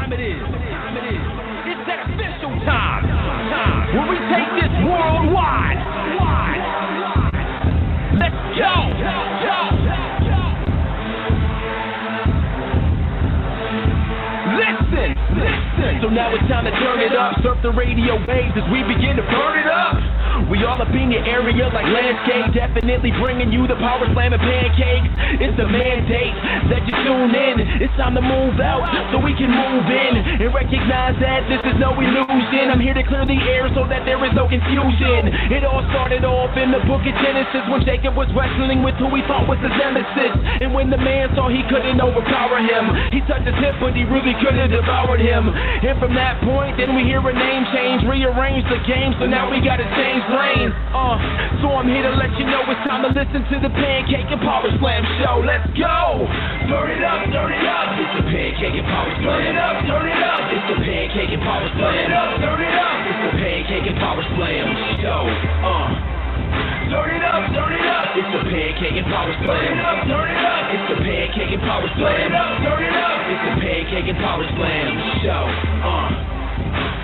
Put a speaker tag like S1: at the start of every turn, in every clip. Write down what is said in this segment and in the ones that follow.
S1: time it is. It's that official time. Where we take this worldwide. Let's go. Listen. So now it's time to turn it up. Surf the radio waves as we begin to burn it up. We all up in your area like landscape, definitely bringing you the power slam and pancakes. It's the mandate that you tune in. It's time to move out so we can move in and recognize that this is no illusion. I'm here to clear the air so that there is no confusion. It all started off in the book of Genesis when Jacob was wrestling with who he thought was his nemesis. And when the man saw he couldn't overpower him, he touched his hip but he really could have devoured him. And from that point, then we hear a name change, rearrange the game, so now we gotta change lanes. So I'm here to let you know it's time to listen to the Pancake and Power Slam show. Let's go! Turn it up, it's the Pancake and Power Slam. Turn it up, it's the Pancake and Power Slam. Turn it up, it's the Pancake and Power Slam show. Turn it up, it's the Pancake and Power Slam. Turn it up, it's the Pancake and Power Slam. Turn it up, it's the Pancake and Power Slam show.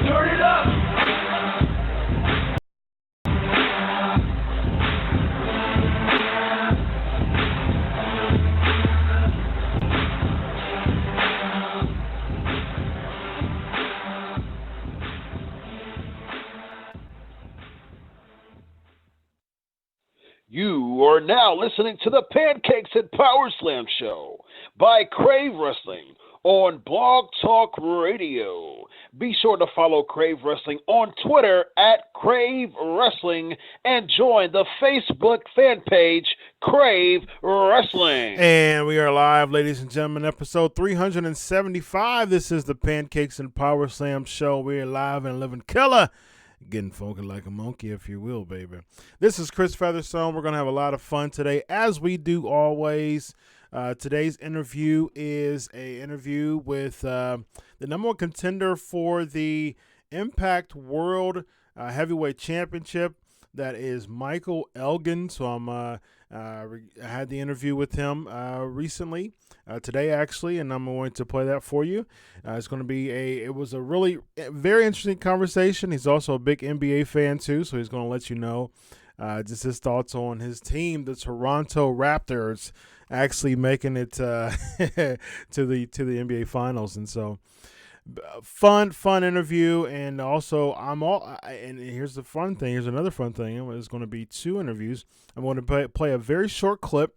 S1: Turn it up.
S2: You are now listening to the Pancakes and Powerslam show by Crave Wrestling on Blog Talk Radio. Be sure to follow Crave Wrestling on Twitter at Crave Wrestling and join the Facebook fan page Crave Wrestling.
S3: And we are live, ladies and gentlemen, episode 375. This is the Pancakes and Powerslam show. We're live and living killer. Getting funky like a monkey, if you will, baby. This is Chris Featherstone. We're going to have a lot of fun today, as we do always. Today's interview is an interview with the number one contender for the Impact World Heavyweight Championship. That is Michael Elgin. So I had the interview with him recently, today actually, and I'm going to play that for you. It's going to be it was a really very interesting conversation. He's also a big NBA fan too, so he's going to let you know just his thoughts on his team, the Toronto Raptors, actually making it to the NBA Finals, and so. Fun interview, and also and here's the fun thing. Here's another fun thing. There's going to be two interviews. I'm going to play a very short clip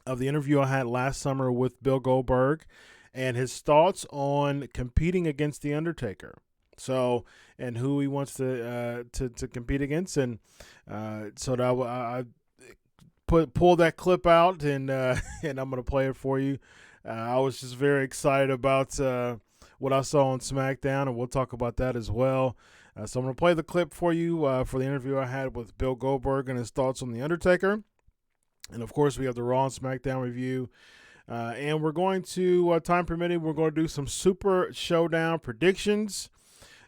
S3: of the interview I had last summer with Bill Goldberg and his thoughts on competing against the Undertaker. So, and who he wants to compete against, and so that I pull that clip out, and and I'm going to play it for you. I was just very excited about what I saw on SmackDown, and we'll talk about that as well. So I'm going to play the clip for you for the interview I had with Bill Goldberg and his thoughts on The Undertaker. And, of course, we have the Raw and SmackDown review. And we're going to, time permitting, we're going to do some Super Showdown predictions.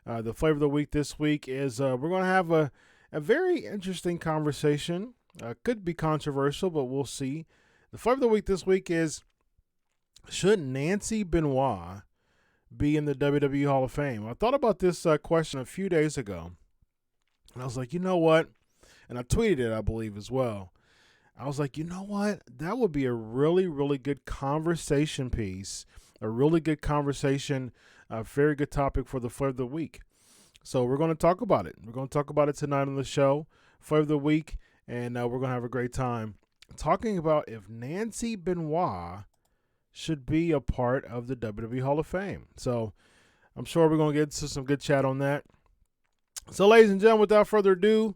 S3: The flavor of the week this week is we're going to have a very interesting conversation. Could be controversial, but we'll see. The flavor of the week this week is, should Nancy Benoit be in the WWE Hall of Fame? I thought about this question a few days ago, and I was like, you know what? And I tweeted it, I believe, as well. I was like, you know what? That would be a really, really good conversation piece, a really good conversation, a very good topic for the flavor of the week. So we're going to talk about it. We're going to talk about it tonight on the show, flavor of the week, and we're going to have a great time talking about if Nancy Benoit should be a part of the WWE Hall of Fame. So I'm sure we're going to get to some good chat on that. So, ladies and gentlemen, without further ado,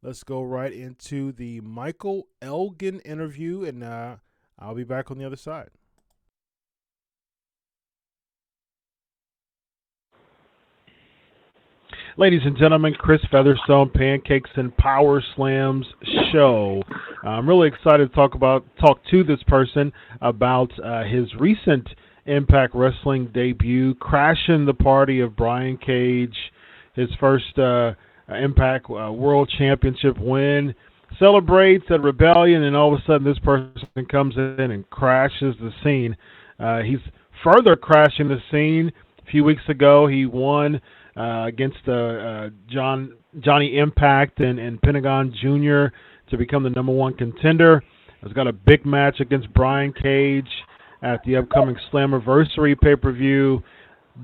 S3: let's go right into the Michael Elgin interview, and I'll be back on the other side. Ladies and gentlemen, Chris Featherstone, Pancakes and Powerslams show. I'm really excited to talk to this person about his recent Impact Wrestling debut, crashing the party of Brian Cage, his first Impact World Championship win, celebrates at Rebellion, and all of a sudden this person comes in and crashes the scene. He's further crashing the scene A few weeks ago, he won against Johnny Impact and Pentagon Jr. to become the #1 contender. He's got a big match against Brian Cage at the upcoming Slammiversary pay-per-view.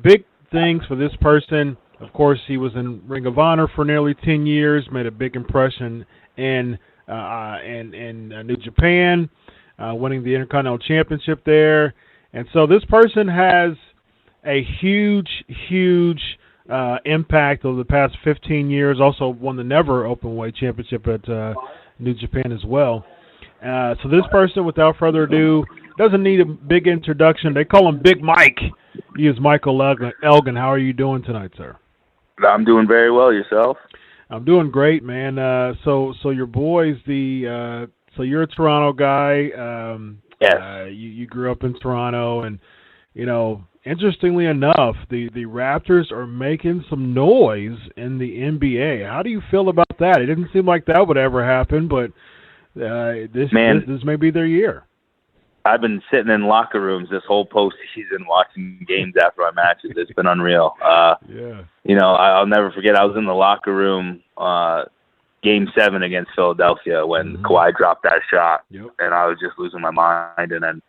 S3: Big things for this person. Of course, he was in Ring of Honor for nearly 10 years, made a big impression in New Japan, winning the Intercontinental Championship there. And so this person has a huge impact over the past 15 years. Also won the Never Openweight Championship at New Japan as well. So this person, without further ado, doesn't need a big introduction. They call him Big Mike. He is Michael Elgin. How are you doing tonight, sir?
S4: I'm doing very well. Yourself?
S3: I'm doing great, man. So your boy's so you're a Toronto guy.
S4: Yes.
S3: You grew up in Toronto, and interestingly enough, the Raptors are making some noise in the NBA. How do you feel about that? It didn't seem like that would ever happen, but this may be their year.
S4: I've been sitting in locker rooms this whole postseason watching games after my matches. It's been unreal.
S3: Yeah.
S4: I'll never forget. I was in the locker room, Game 7 against Philadelphia when Kawhi dropped that shot, and I was just losing my mind. And then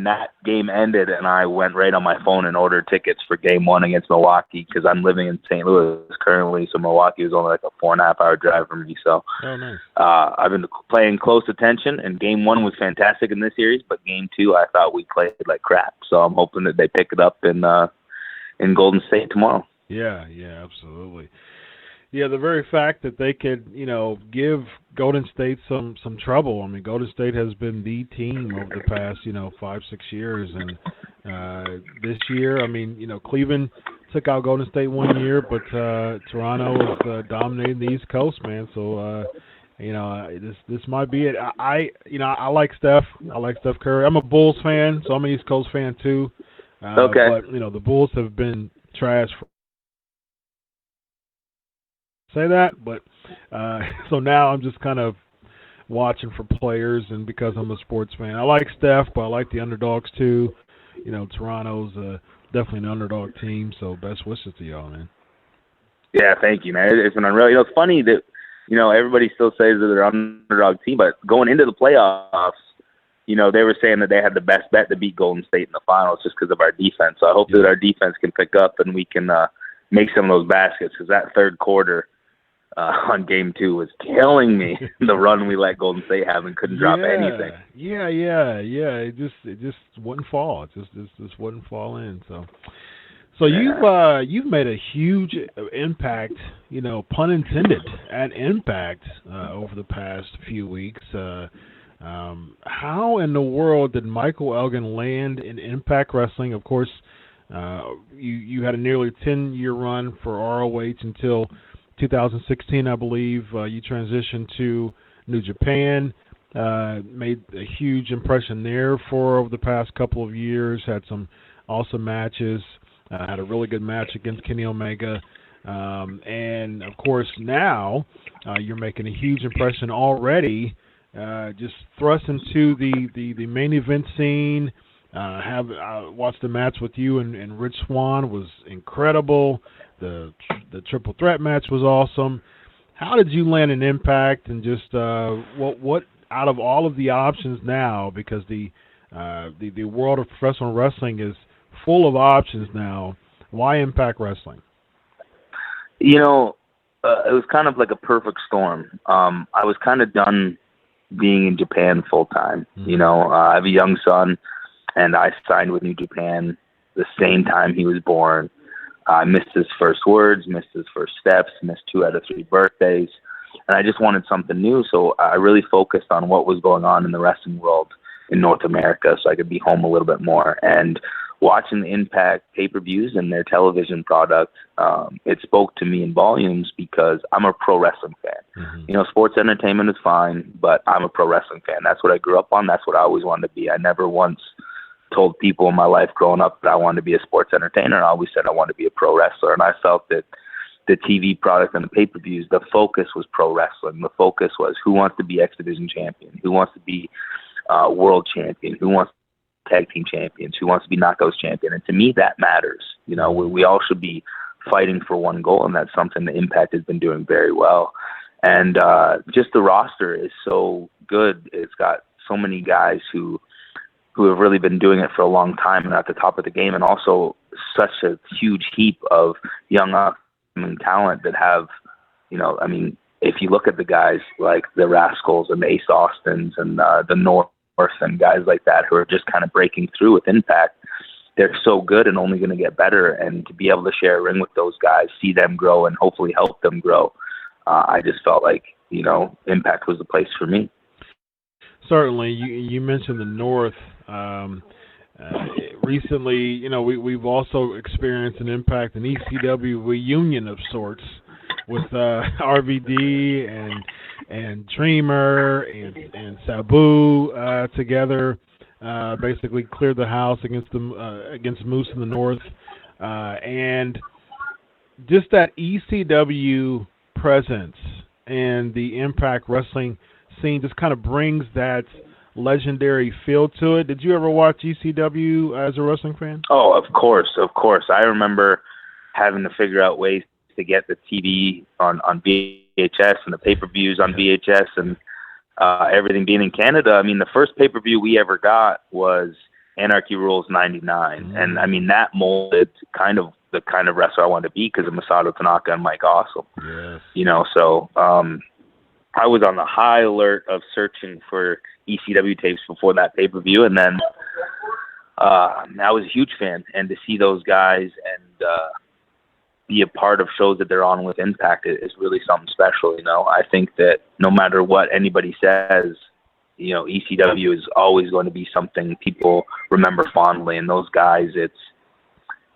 S4: that game ended, and I went right on my phone and ordered tickets for Game 1 against Milwaukee because I'm living in St. Louis currently, so Milwaukee was only like a 4.5-hour drive from me. So
S3: nice.
S4: I've been paying close attention, and Game 1 was fantastic in this series, but Game 2 I thought we played like crap. So I'm hoping that they pick it up in Golden State tomorrow.
S3: Yeah, absolutely. Yeah, the very fact that they could, give Golden State some trouble. I mean, Golden State has been the team over the past, 5-6 years, and this year, Cleveland took out Golden State one year, but Toronto was dominating the East Coast, man. So, this might be it. I like Steph. I like Steph Curry. I'm a Bulls fan, so I'm an East Coast fan too.
S4: Okay.
S3: But the Bulls have been trash say that, but so now I'm just kind of watching for players, and because I'm a sports fan, I like Steph, but I like the underdogs too. Toronto's definitely an underdog team, so best wishes to y'all, man.
S4: Yeah, thank you, man. It's been unreal. It's funny that everybody still says that they're an underdog team, but going into the playoffs, they were saying that they had the best bet to beat Golden State in the finals just because of our defense. So I hope that our defense can pick up and we can make some of those baskets, because that third quarter on Game 2 was killing me. The run we let Golden State have and couldn't drop anything.
S3: Yeah. It just wouldn't fall. It just wouldn't fall in. So you've made a huge impact, pun intended, at Impact over the past few weeks. How in the world did Michael Elgin land in Impact Wrestling? Of course, you had a nearly 10-year run for ROH until 2016, I believe. You transitioned to New Japan, made a huge impression there for over the past couple of years, had some awesome matches, had a really good match against Kenny Omega, and of course now you're making a huge impression already, just thrust into the main event scene. I watched the match with you and Rich Swann, was incredible. The triple threat match was awesome. How did you land an Impact, and just what out of all of the options now, because the world of professional wrestling is full of options now, why Impact Wrestling?
S4: It was kind of like a perfect storm. I was kind of done being in Japan full time. I have a young son, and I signed with New Japan the same time he was born. I missed his first words, missed his first steps, missed 2 out of 3 birthdays, and I just wanted something new. So I really focused on what was going on in the wrestling world in North America, so I could be home a little bit more. And watching the Impact pay-per-views and their television product, it spoke to me in volumes, because I'm a pro wrestling fan. Sports entertainment is fine, but I'm a pro wrestling fan. That's what I grew up on. That's what I always wanted to be. I never once told people in my life growing up that I wanted to be a sports entertainer. I always said I wanted to be a pro wrestler, and I felt that the TV product and the pay-per-views, the focus was pro wrestling. The focus was who wants to be X Division champion, who wants to be world champion, who wants tag team champions, who wants to be Knockouts champion. And to me, that matters. You know, we all should be fighting for one goal, and that's something that Impact has been doing very well. And just the roster is so good. It's got so many guys who have really been doing it for a long time and at the top of the game, and also such a huge heap of young talent that have, you know, I mean, if you look at the guys like the Rascals and the Ace Austins and the North and guys like that who are just kind of breaking through with Impact, they're so good and only going to get better. And to be able to share a ring with those guys, see them grow, and hopefully help them grow, I just felt like, you know, Impact was the place for me.
S3: Certainly. You mentioned the North. Recently, you know, we've also experienced an Impact, an ECW reunion of sorts with RVD and Dreamer and Sabu together. Basically cleared the house against Moose in the North, and just that ECW presence and the Impact Wrestling scene just kind of brings that legendary feel to it. Did you ever watch ECW as a wrestling fan?
S4: Oh, of course. I remember having to figure out ways to get the TV on VHS and the pay-per-views on VHS and everything being in Canada. I mean, the first pay-per-view we ever got was Anarchy Rules 99. Mm-hmm. And, I mean, that molded the kind of wrestler I wanted to be because of Masato Tanaka and Mike Awesome. Yes. You know, so I was on the high alert of searching for ECW tapes before that pay-per-view. And then I was a huge fan. And to see those guys and be a part of shows that they're on with Impact is really something special. You know, I think that no matter what anybody says, you know, ECW is always going to be something people remember fondly. And those guys, it's,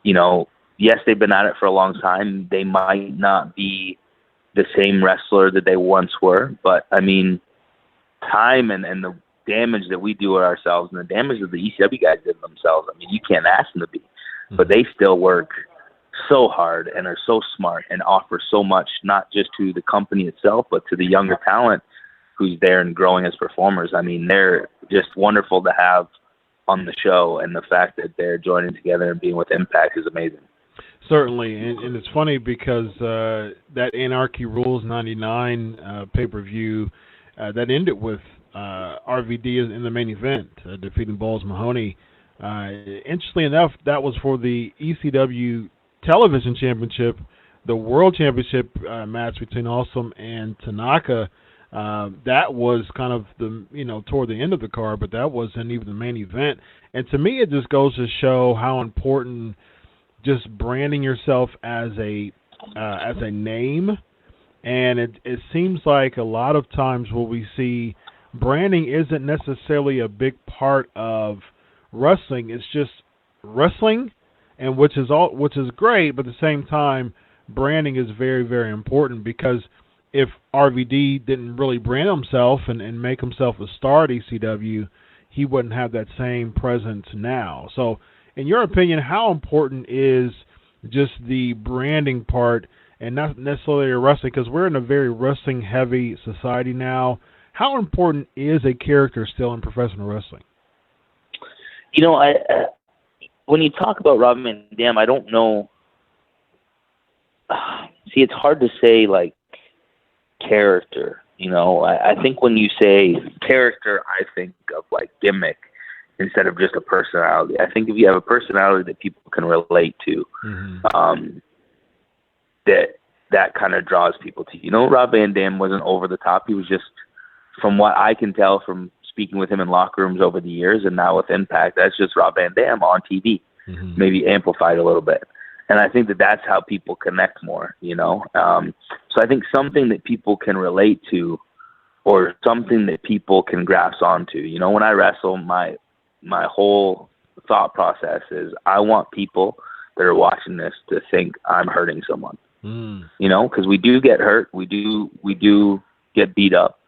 S4: you know, yes, they've been at it for a long time. They might not be the same wrestler that they once were, but I mean, time and the damage that we do to ourselves and the damage that the ECW guys did themselves, I mean, you can't ask them to be, but they still work so hard and are so smart and offer so much, not just to the company itself, but to the younger talent who's there and growing as performers. I mean, they're just wonderful to have on the show, and the fact that they're joining together and being with Impact is amazing.
S3: Certainly, and it's funny because that Anarchy Rules 99 pay-per-view, that ended with RVD in the main event, defeating Balls Mahoney. Interestingly enough, that was for the ECW Television Championship, the World Championship match between Awesome and Tanaka. That was kind of toward the end of the card, but that wasn't even the main event. And to me, it just goes to show how important just branding yourself as a name. And it seems like a lot of times what we see, branding isn't necessarily a big part of wrestling. It's just wrestling, and which is great, but at the same time, branding is very, very important, because if RVD didn't really brand himself and make himself a star at ECW, he wouldn't have that same presence now. So, in your opinion, how important is just the branding part and not necessarily wrestling? Because we're in a very wrestling-heavy society now. How important is a character still in professional wrestling?
S4: You know, when you talk about Rob Van Dam, I don't know. See, it's hard to say, like, character. You know, I think when you say character, I think of, like, gimmick instead of just a personality. I think if you have a personality that people can relate to, that kind of draws people to you. You know, Rob Van Dam wasn't over the top. He was just, from what I can tell from speaking with him in locker rooms over the years and now with Impact, that's just Rob Van Dam on TV, maybe amplified a little bit. And I think that that's how people connect more, you know. So I think something that people can relate to, or something that people can grasp onto. You know, when I wrestle, my whole thought process is I want people that are watching this to think I'm hurting someone. You know, because we do get hurt, we do get beat up.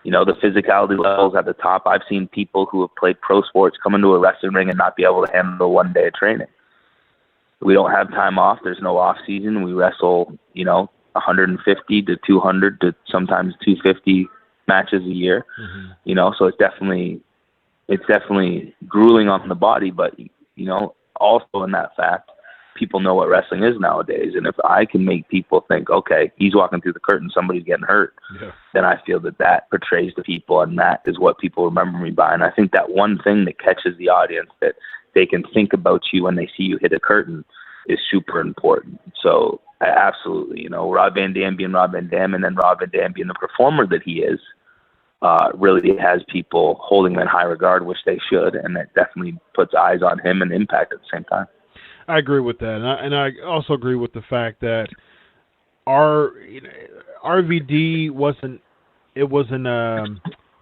S4: You know, the physicality levels at the top. I've seen people who have played pro sports come into a wrestling ring and not be able to handle one day of training. We don't have time off. There's no off season. We wrestle, you know, 150 to 200 to sometimes 250 matches a year. You know, so it's definitely it's definitely grueling on the body, but, you know, also in that fact, people know what wrestling is nowadays. And if I can make people think, okay, he's walking through the curtain, somebody's getting hurt, then I feel that portrays the people, and that is what people remember me by. And I think that one thing that catches the audience, that they can think about you when they see you hit a curtain, is super important. So absolutely, you know, Rob Van Dam being Rob Van Dam, and then Rob Van Dam being the performer that he is, really has people holding him in high regard, which they should, and it definitely puts eyes on him and Impact at the same time. I
S3: agree with that, and I also agree with the fact that RVD wasn't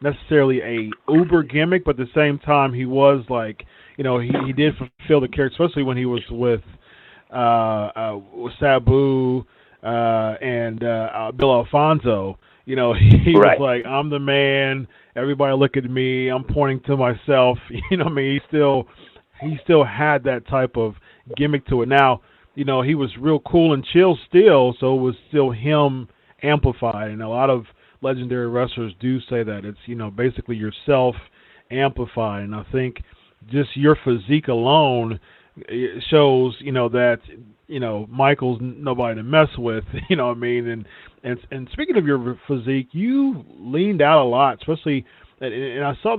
S3: necessarily a uber gimmick, but at the same time he was like, you know, he did fulfill the character, especially when he was with Sabu and Bill Alfonso. You know, he was like, I'm the man, everybody look at me, I'm pointing to myself. You know what I mean? He still had that type of gimmick to it. Now, you know, he was real cool and chill still, so it was still him amplified. And a lot of legendary wrestlers do say that. It's, you know, basically yourself amplified. And I think just your physique alone shows, you know, that, you know, Michael's nobody to mess with, you know what I mean? And speaking of your physique, you leaned out a lot, especially, and I saw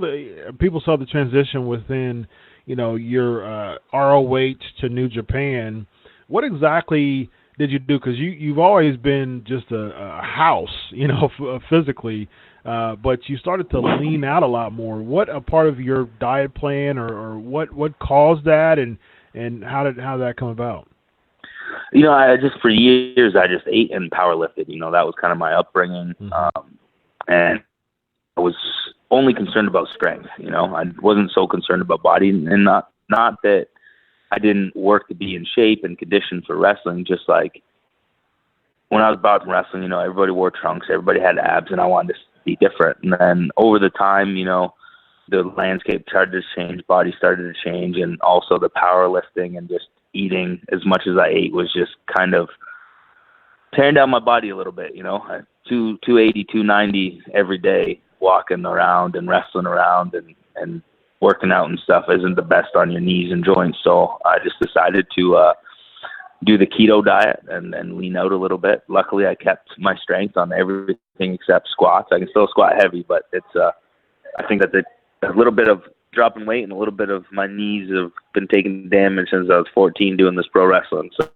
S3: people saw the transition within, you know, your ROH to New Japan. What exactly did you do? Because you've always been just a house, you know, physically, but you started to lean out a lot more. What a part of your diet plan, or what caused that, and how did that come about?
S4: You know, for years I just ate and powerlifted. You know, that was kind of my upbringing, and I was only concerned about strength. You know, I wasn't so concerned about body, and not that I didn't work to be in shape and conditioned for wrestling. Just like when I was about wrestling, you know, everybody wore trunks, everybody had abs, and I wanted to be different. And then over the time, you know, the landscape started to change, body started to change, and also the powerlifting and just eating as much as I ate was just kind of tearing down my body a little bit. You know, 280, 290 every day, walking around and wrestling around and working out and stuff isn't the best on your knees and joints. So I just decided to do the keto diet and lean out a little bit. Luckily, I kept my strength on everything except squats. I can still squat heavy, but it's I think that a little bit of dropping weight and a little bit of my knees have been taking damage since I was 14 doing this pro wrestling. So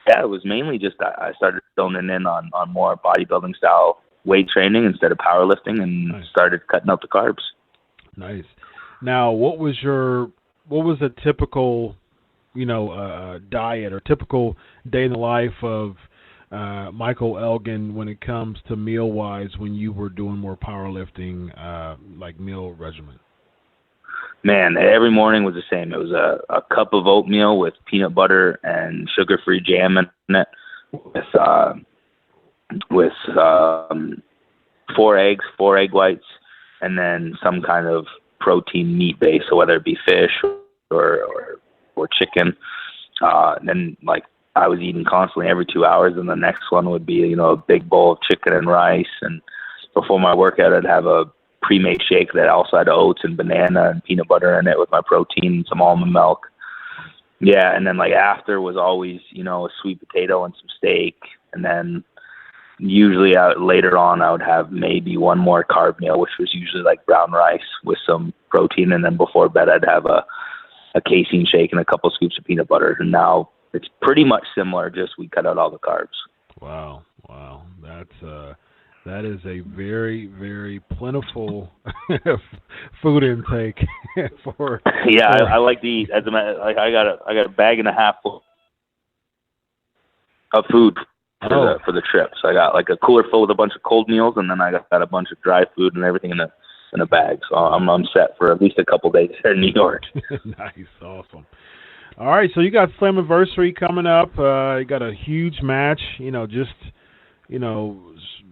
S4: yeah, it was mainly just I started zoning in on more bodybuilding style weight training instead of powerlifting, and started cutting out the carbs.
S3: Nice. Now, what was a typical, you know, diet or typical day in the life of Michael Elgin when it comes to meal wise when you were doing more powerlifting, like meal regimen?
S4: Man, every morning was the same. It was a cup of oatmeal with peanut butter and sugar-free jam in it, with 4 eggs, 4 egg whites, and then some kind of protein meat base, so whether it be fish or chicken. And then, like, I was eating constantly every 2 hours, and the next one would be, you know, a big bowl of chicken and rice. And before my workout, I'd have a pre-made shake that also had oats and banana and peanut butter in it with my protein and some almond milk. Yeah, and then, like, after was always, you know, a sweet potato and some steak. And then usually later on I would have maybe one more carb meal, which was usually like brown rice with some protein. And then before bed I'd have a casein shake and a couple scoops of peanut butter. And now it's pretty much similar, just we cut out all the carbs.
S3: Wow. That is a very, very plentiful food intake for.
S4: Yeah, I like to eat. As a matter, like I got a bag and a half full of food for the trip. So I got like a cooler full with a bunch of cold meals, and then I got a bunch of dry food and everything in a bag. So I'm set for at least a couple days here in New York.
S3: Nice, awesome. All right, so you got Slammiversary coming up. You got a huge match. You know, just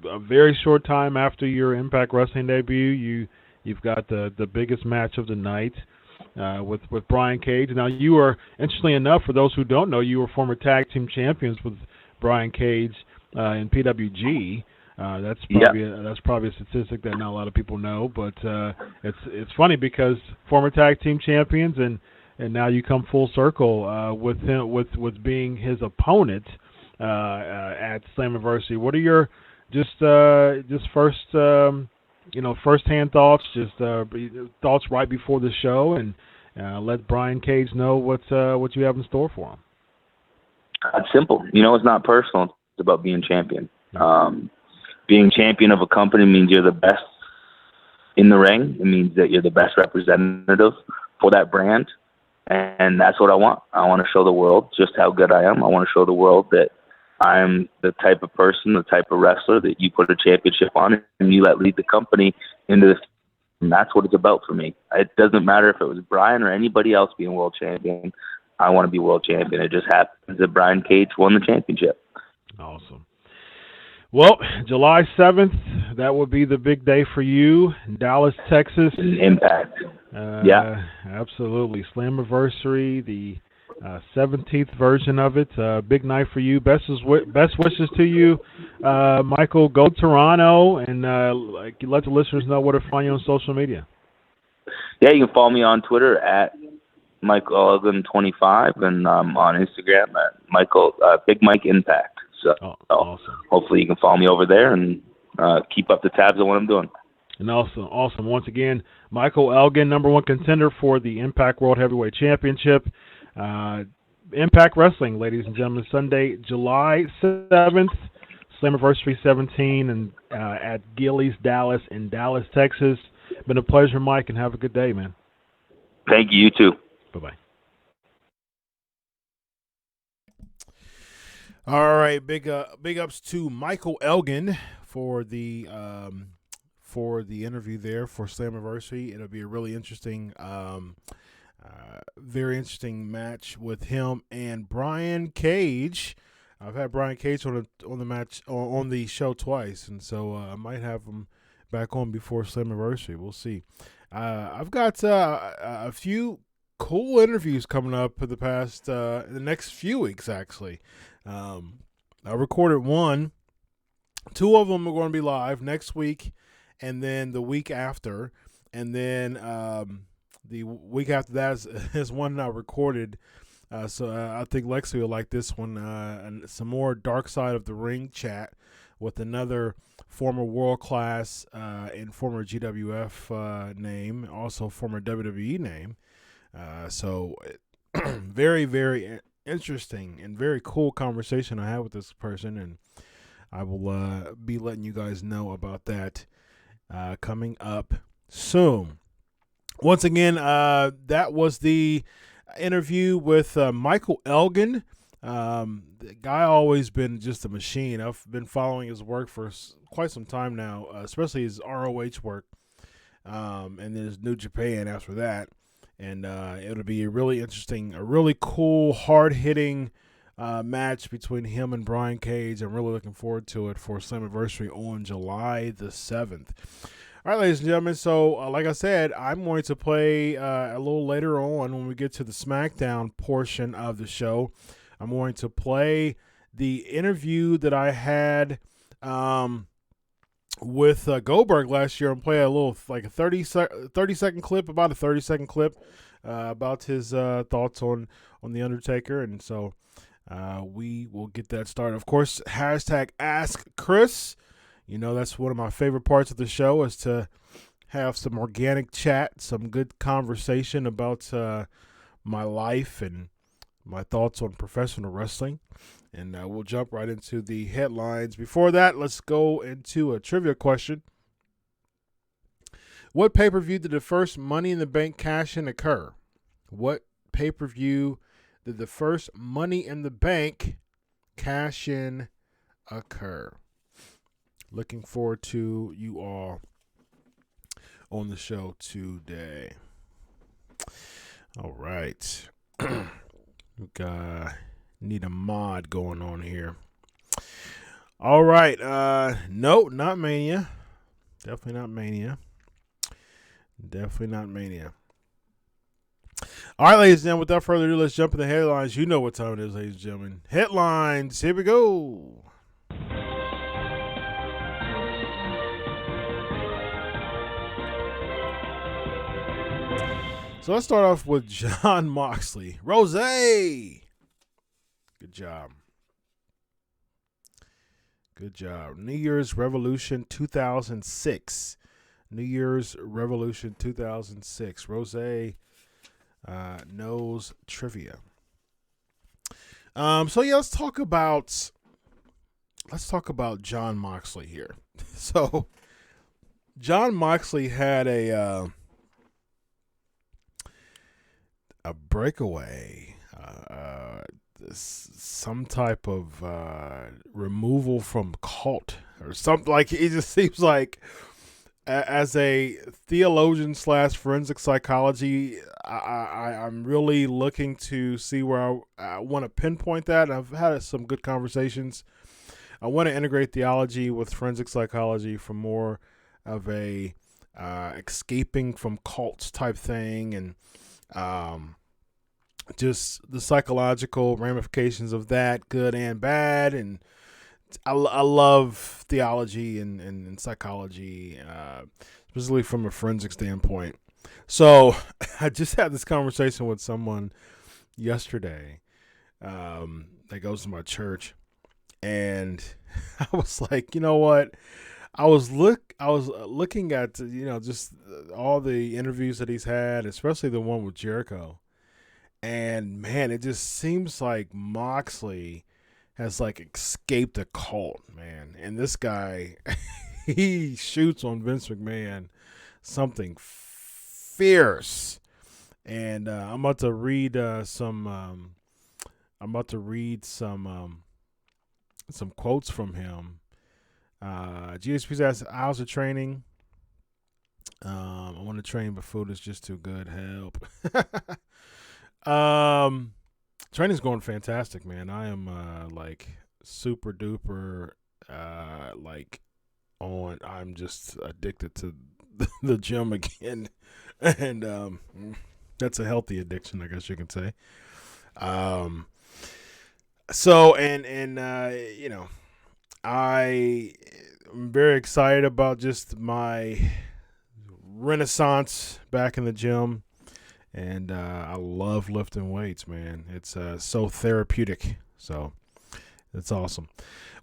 S3: a very short time after your Impact Wrestling debut, you've got the biggest match of the night with Brian Cage. Now, you are, interestingly enough, for those who don't know, you were former tag team champions with Brian Cage in PWG. That's probably a statistic that not a lot of people know, but it's funny because former tag team champions and now you come full circle with him with being his opponent at Slammiversary. What are your just first first-hand thoughts, thoughts right before the show, and let Brian Cage know what you have in store for him?
S4: It's simple. It's not personal. It's about being champion. Being champion of a company means you're the best in the ring. It means that you're the best representative for that brand. And that's what I want. I want to show the world just how good I am. I want to show the world that I'm the type of person, the type of wrestler that you put a championship on and you let lead the company into this. And that's what it's about for me. It doesn't matter if it was Brian or anybody else being world champion. I want to be world champion. It just happens that Brian Cage won the championship.
S3: Awesome. Well, July 7th, that will be the big day for you in Dallas, Texas.
S4: Impact. Yeah.
S3: Absolutely. Slammiversary, the 17th version of it. Big night for you. Best wishes to you, Michael. Go Toronto, and let the listeners know where to find you on social media.
S4: Yeah, you can follow me on Twitter at Michael Elgin 25 and on Instagram at Big Mike Impact. So
S3: awesome.
S4: Hopefully you can follow me over there and keep up the tabs on what I'm doing.
S3: And awesome. Once again, Michael Elgin, #1 contender for the Impact World Heavyweight Championship. Impact Wrestling, ladies and gentlemen, Sunday, July 7th, Slammiversary 17 and at Gillies Dallas in Dallas, Texas. Been a pleasure, Mike, and have a good day, man.
S4: Thank you. You too.
S3: Bye-bye. All right, big ups to Michael Elgin for the interview there for Slammiversary. It'll be a really interesting, very interesting match with him and Brian Cage. I've had Brian Cage on the show twice, and so I might have him back on before Slammiversary. We'll see. I've got a few cool interviews coming up for the next few weeks, actually. I recorded one. 2 of them are going to be live next week and then the week after. And then the week after that is one I recorded. So I think Lexi will like this one. And some more Dark Side of the Ring chat with another former world class and former GWF name, also former WWE name. So very, very interesting and very cool conversation I had with this person, and I will be letting you guys know about that coming up soon. Once again, that was the interview with Michael Elgin. The guy always been just a machine. I've been following his work for quite some time now, especially his ROH work, and then his New Japan after that. And it'll be a really interesting, a really cool, hard-hitting match between him and Brian Cage. I'm really looking forward to it for Slammiversary on July the 7th. All right, ladies and gentlemen, so like I said, I'm going to play a little later on when we get to the SmackDown portion of the show. I'm going to play the interview that I had with Goldberg last year and play a little, like a 30-second clip, about a 30-second clip about his thoughts on the Undertaker. And so we will get that started. Of course, hashtag Ask Chris. You know, that's one of my favorite parts of the show, is to have some organic chat, some good conversation about my life and my thoughts on professional wrestling. And we'll jump right into the headlines. Before that, let's go into a trivia question. What pay-per-view did the first Money in the Bank cash-in occur? What pay-per-view did the first Money in the Bank cash-in occur? Looking forward to you all on the show today. All right. Need a mod going on here. All right. No, not Mania. Definitely not Mania. All right, ladies and gentlemen, without further ado, let's jump into the headlines. You know what time it is, ladies and gentlemen. Headlines. Here we go. So let's start off with Jon Moxley. Rose. Good job. Good job. New Year's Revolution 2006. New Year's Revolution 2006. Rose knows trivia. So yeah, let's talk about Jon Moxley here. So Jon Moxley had a breakaway, some type of removal from cult or something. Like, it just seems like, as a theologian / forensic psychology, I'm really looking to see where I want to pinpoint that. I've had some good conversations. I want to integrate theology with forensic psychology for more of a escaping from cults type thing, and just the psychological ramifications of that, good and bad. And I love theology and psychology, specifically from a forensic standpoint. So I just had this conversation with someone yesterday that goes to my church, and I was like, you know what? I was looking at, just all the interviews that he's had, especially the one with Jericho. And man, it just seems like Moxley has escaped a cult, man. And this guy, he shoots on Vince McMahon something fierce. And I'm about to read some quotes from him. GSP's asked, how's the training? I want to train, but food is just too good. Help. Training's going fantastic, man. I am super duper I'm just addicted to the gym again. And that's a healthy addiction, I guess you can say. I'm very excited about just my renaissance back in the gym. And I love lifting weights, man. It's so therapeutic. So it's awesome.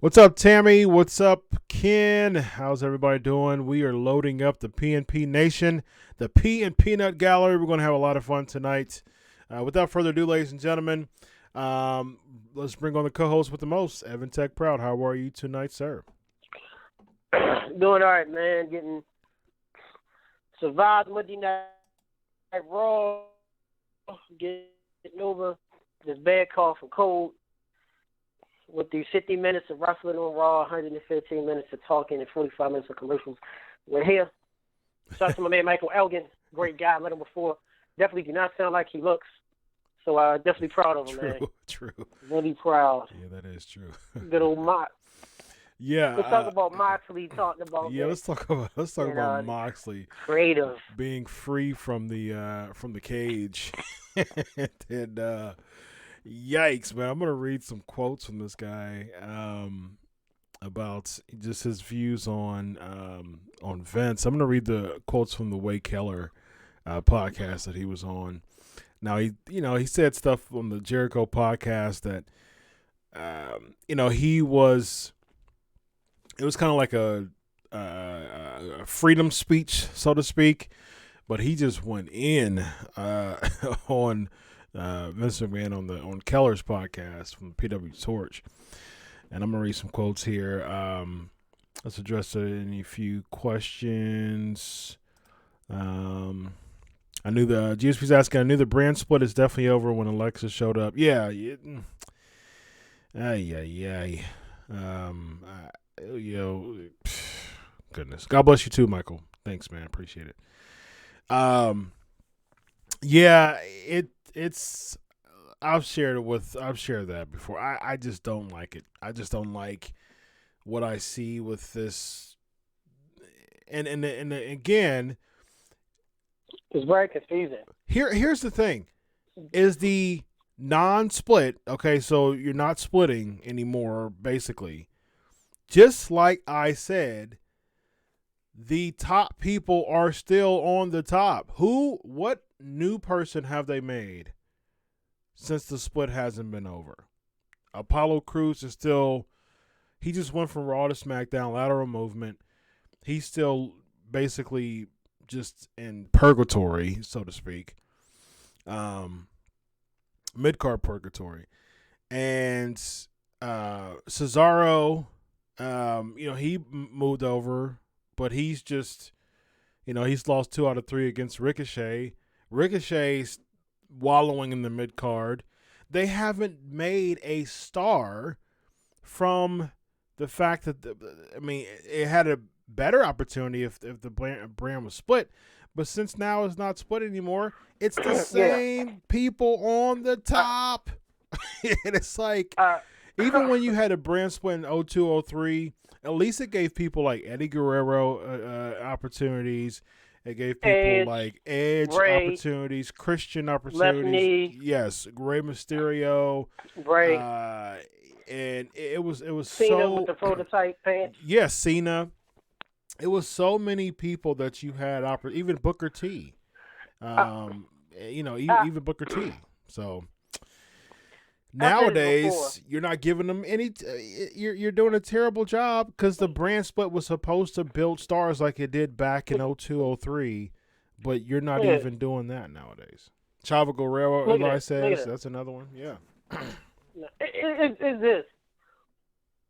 S3: What's up, Tammy? What's up, Ken? How's everybody doing? We are loading up the PNP Nation, the P and Peanut Gallery. We're going to have a lot of fun tonight. Without further ado, ladies and gentlemen, let's bring on the co-host with the most, Evan Tech Proud. How are you tonight, sir?
S5: Doing all right, man. Survived Monday Night Raw, getting over this bad cough and cold with these 50 minutes of wrestling on Raw, 115 minutes of talking, and 45 minutes of commercials. We're here. Shout out to my man Michael Elgin, great guy. I met him before. Definitely do not sound like he looks. So definitely proud of him, man.
S3: True.
S5: Really proud.
S3: Yeah, that is true.
S5: Good old Mox.
S3: Yeah,
S5: let's talk about Moxley talking about.
S3: Yeah, let's talk about Moxley.
S5: Creative.
S3: Being free from the cage. And yikes, man! I'm gonna read some quotes from this guy about just his views on Vince. I'm gonna read the quotes from the Wade Keller podcast that he was on. Now he said stuff on the Jericho podcast that he was. It was kind of like a freedom speech, so to speak, but he just went in on Vince McMahon on Keller's podcast from the PW Torch. And I'm gonna read some quotes here. Let's address any few questions. I knew the GSP's asking. I knew the brand split is definitely over when Alexa showed up. Yeah. Goodness. God bless you too, Michael. Thanks, man. Appreciate it. It's I've shared that before. I just don't like it. I just don't like what I see with this. And again,
S5: it's very confusing.
S3: Here's the thing. Is the non-split, okay, so you're not splitting anymore, basically. Just like I said, the top people are still on the top. Who, what new person have they made since the split hasn't been over? Apollo Crews is still, he just went from Raw to SmackDown, lateral movement. He's still basically just in purgatory, so to speak. Mid-card purgatory. And Cesaro, he moved over, but he's just, he's lost 2 out of 3 against Ricochet. Ricochet's wallowing in the mid-card. They haven't made a star from the fact that, it had a better opportunity if the brand was split. But since now it's not split anymore, it's the same people on the top. And it's like, even when you had a brand split in 02, 03, at least it gave people like Eddie Guerrero opportunities. It gave people like Edge opportunities, Christian opportunities. Yes, Rey Mysterio.
S5: Right.
S3: And it was
S5: Cena with the prototype pants.
S3: Yes, Cena. It was so many people that you had even Booker T. Even Booker T. So nowadays you're not giving them any. You're doing a terrible job because the brand split was supposed to build stars like it did back in 02, 03, but you're not even doing that nowadays. Chavo Guerrero, Eli says that's another one. Yeah.
S5: It's this.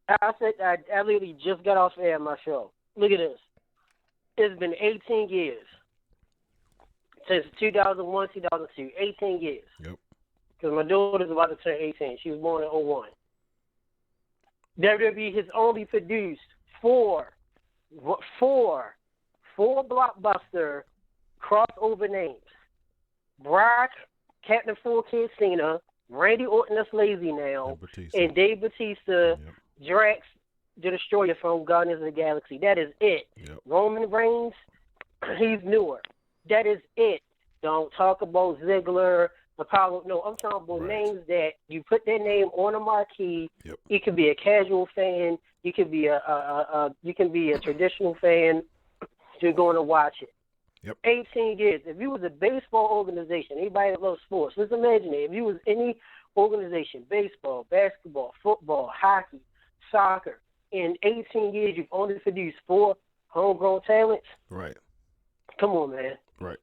S5: I said I literally just got off air on my show. Look at this. It's been 18 years since 2001, 2002. 18 years.
S3: Yep.
S5: Because my daughter's about to turn 18. She was born in 01. WWE has only produced four blockbuster crossover names. Brock, Captain 4K Cena, Randy Orton, that's lazy now, and Dave Bautista, Drax, the Destroyer from Guardians of the Galaxy. That is it.
S3: Yep.
S5: Roman Reigns, he's newer. That is it. Don't talk about Ziggler, Apollo. No, I'm talking about names that you put their name on a marquee.
S3: Yep.
S5: You could be a casual fan. You could be a traditional fan. You're going to watch it.
S3: Yep.
S5: 18 years. If you was a baseball organization, anybody that loves sports, let's imagine it. If you was any organization, baseball, basketball, football, hockey, soccer, in 18 years you've only produced 4 homegrown talents.
S3: Right.
S5: Come on, man.
S3: Right.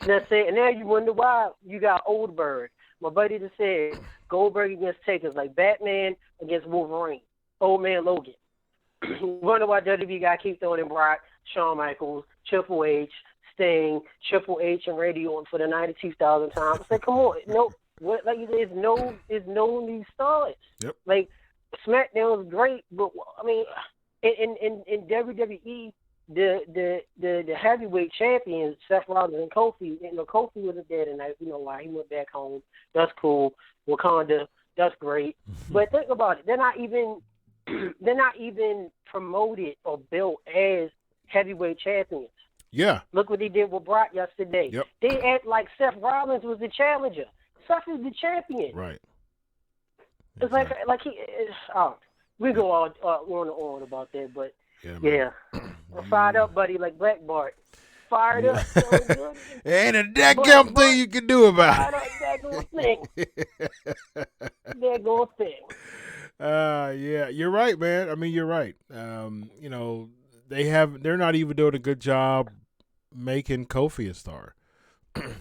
S5: That's it. And now you wonder why you got Goldberg. My buddy just said Goldberg against Takers, like Batman against Wolverine. Old man Logan. Wonder why WWE got to keep throwing in Brock, Shawn Michaels, Triple H, Sting, Triple H, and Randy Orton for the 92,000 times. I said, come on, there's no new stars.
S3: Yep.
S5: Like SmackDown is great, but I mean, in WWE, the heavyweight champions, Seth Rollins and Kofi. Kofi wasn't there tonight. You know why? He went back home. That's cool. Wakanda. That's great. But think about it. They're not even promoted or built as heavyweight champions.
S3: Yeah.
S5: Look what he did with Brock yesterday.
S3: Yep.
S5: They act like Seth Rollins was the challenger. Seth is the champion.
S3: Right.
S5: It's like he. We go on and on about that, but yeah. Fired up, buddy, like Black Bart. Fired up. So good.
S3: Ain't a damn thing you can do about it.
S5: That going thing.
S3: Yeah, you're right, man. I mean, you're right. They're not even doing a good job making Kofi a star.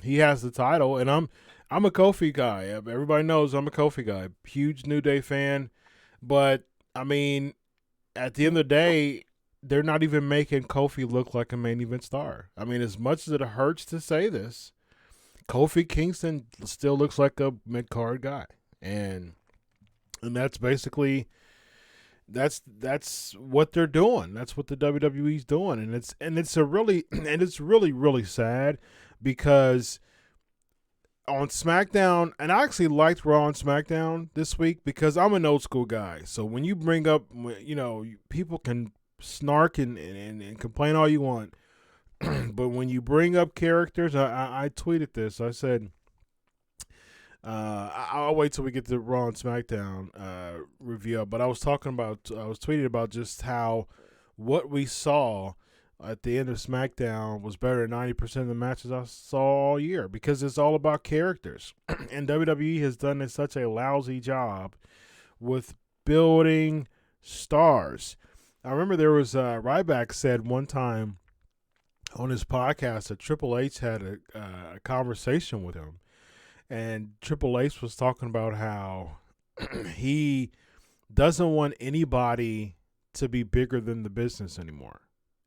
S3: He has the title, and I'm a Kofi guy. Everybody knows I'm a Kofi guy. Huge New Day fan, but I mean, at the end of the day, they're not even making Kofi look like a main event star. I mean, as much as it hurts to say this, Kofi Kingston still looks like a mid-card guy, and that's basically that's what they're doing. That's what the WWE's doing, and it's really sad because on SmackDown, and I actually liked Raw on SmackDown this week because I'm an old school guy. So when you bring up, people can snark and complain all you want, but when you bring up characters, I tweeted this. I said, I'll wait till we get to Raw and SmackDown review. But I was tweeting about just how what we saw at the end of SmackDown was better than 90% of the matches I saw all year because it's all about characters. And WWE has done such a lousy job with building stars. I remember there was Ryback said one time on his podcast that Triple H had a conversation with him, and Triple H was talking about how he doesn't want anybody to be bigger than the business anymore.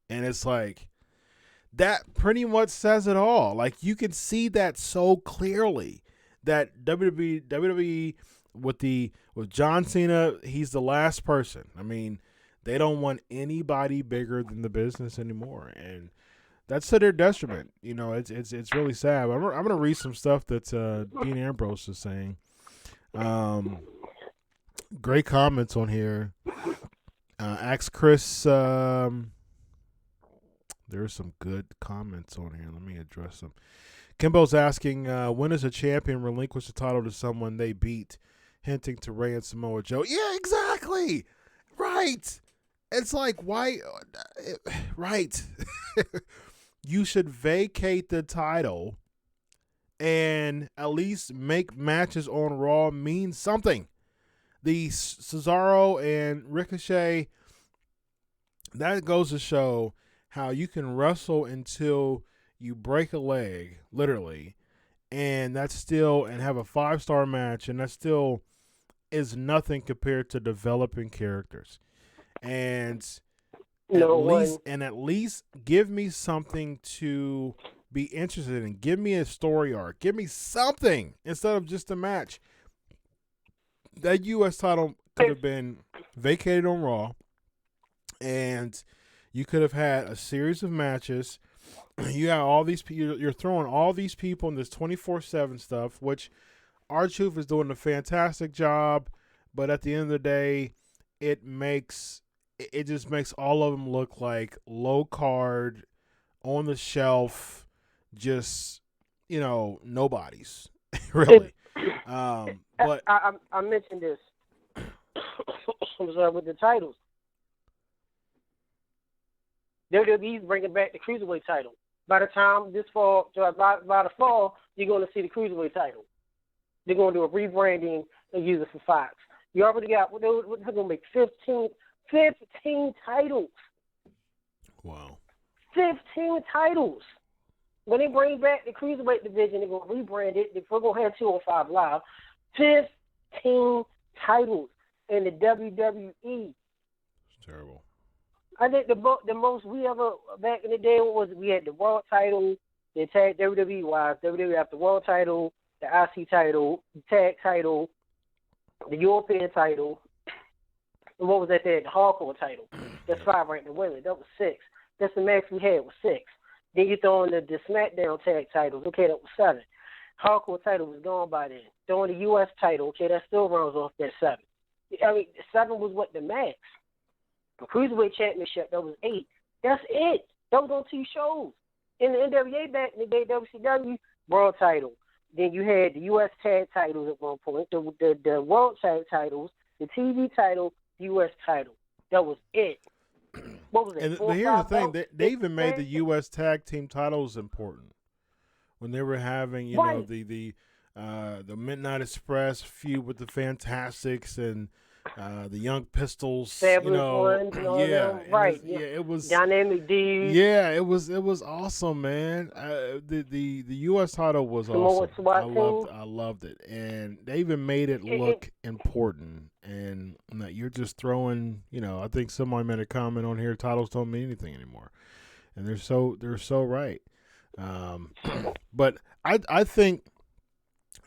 S3: And it's like, that pretty much says it all. Like, you can see that so clearly that WWE with John Cena, he's the last person. I mean, they don't want anybody bigger than the business anymore. And that's to their detriment. You know, it's really sad. I'm going to read some stuff that Dean Ambrose is saying. Great comments on here. Ask Chris. There's some good comments on here. Let me address them. Kimbo's asking, when does a champion relinquish the title to someone they beat, hinting to Rey and Samoa Joe? Yeah, exactly. Right. It's like, why? Right. You should vacate the title and at least make matches on Raw mean something. The Cesaro and Ricochet, that goes to show how you can wrestle until you break a leg, literally, and that's still, and have a 5-star match, and that still is nothing compared to developing characters. And at least give me something to be interested in. Give me a story arc. Give me something instead of just a match. That U.S. title could have been vacated on Raw, and you could have had a series of matches. You got all these people. You're throwing all these people in this 24/7 stuff, which R-Truth is doing a fantastic job. But at the end of the day, it just makes all of them look like low card, on the shelf, just nobodies, really. But
S5: I mentioned this. I'm sorry, with the titles. WWE's bringing back the Cruiserweight title. By the time this fall, by the fall, you're going to see the Cruiserweight title. They're going to do a rebranding and use it for Fox. You already got, they're going to make 15 titles.
S3: Wow.
S5: 15 titles. When they bring back the Cruiserweight division, they're going to rebrand it. We're going to have 205 Live. 15 titles in the WWE.
S3: It's terrible.
S5: I think the most we ever, back in the day, was we had the world title, the tag WWE-wise, WWE after world title, the IC title, the tag title, the European title, and what was that there? The hardcore title. That's 5 right in the women. That was 6. That's the max we had was 6. Then you throw in the SmackDown tag titles. Okay, that was 7. Hardcore title was gone by then. Throwing the U.S. title, okay, that still runs off that 7. I mean, 7 was what the max. The Cruiserweight Championship, that was 8. That's it. Those on 2 shows. In the NWA back in the day, WCW, world title. Then you had the U.S. tag titles at one point, the world tag titles, the TV title, the U.S. title. That was it. What was it?
S3: But here's the thing: they even made the U.S. tag team titles important when they were having, the Midnight Express feud with the Fantastics and the Young Pistols.
S5: Fabulous Ones and all them. Right.
S3: It was
S5: Dynamic D.
S3: Yeah, it was awesome, man. The U.S. title was awesome. I loved it, and they even made it look important. And you're just throwing, I think somebody made a comment on here, titles don't mean anything anymore. And they're so right. But I think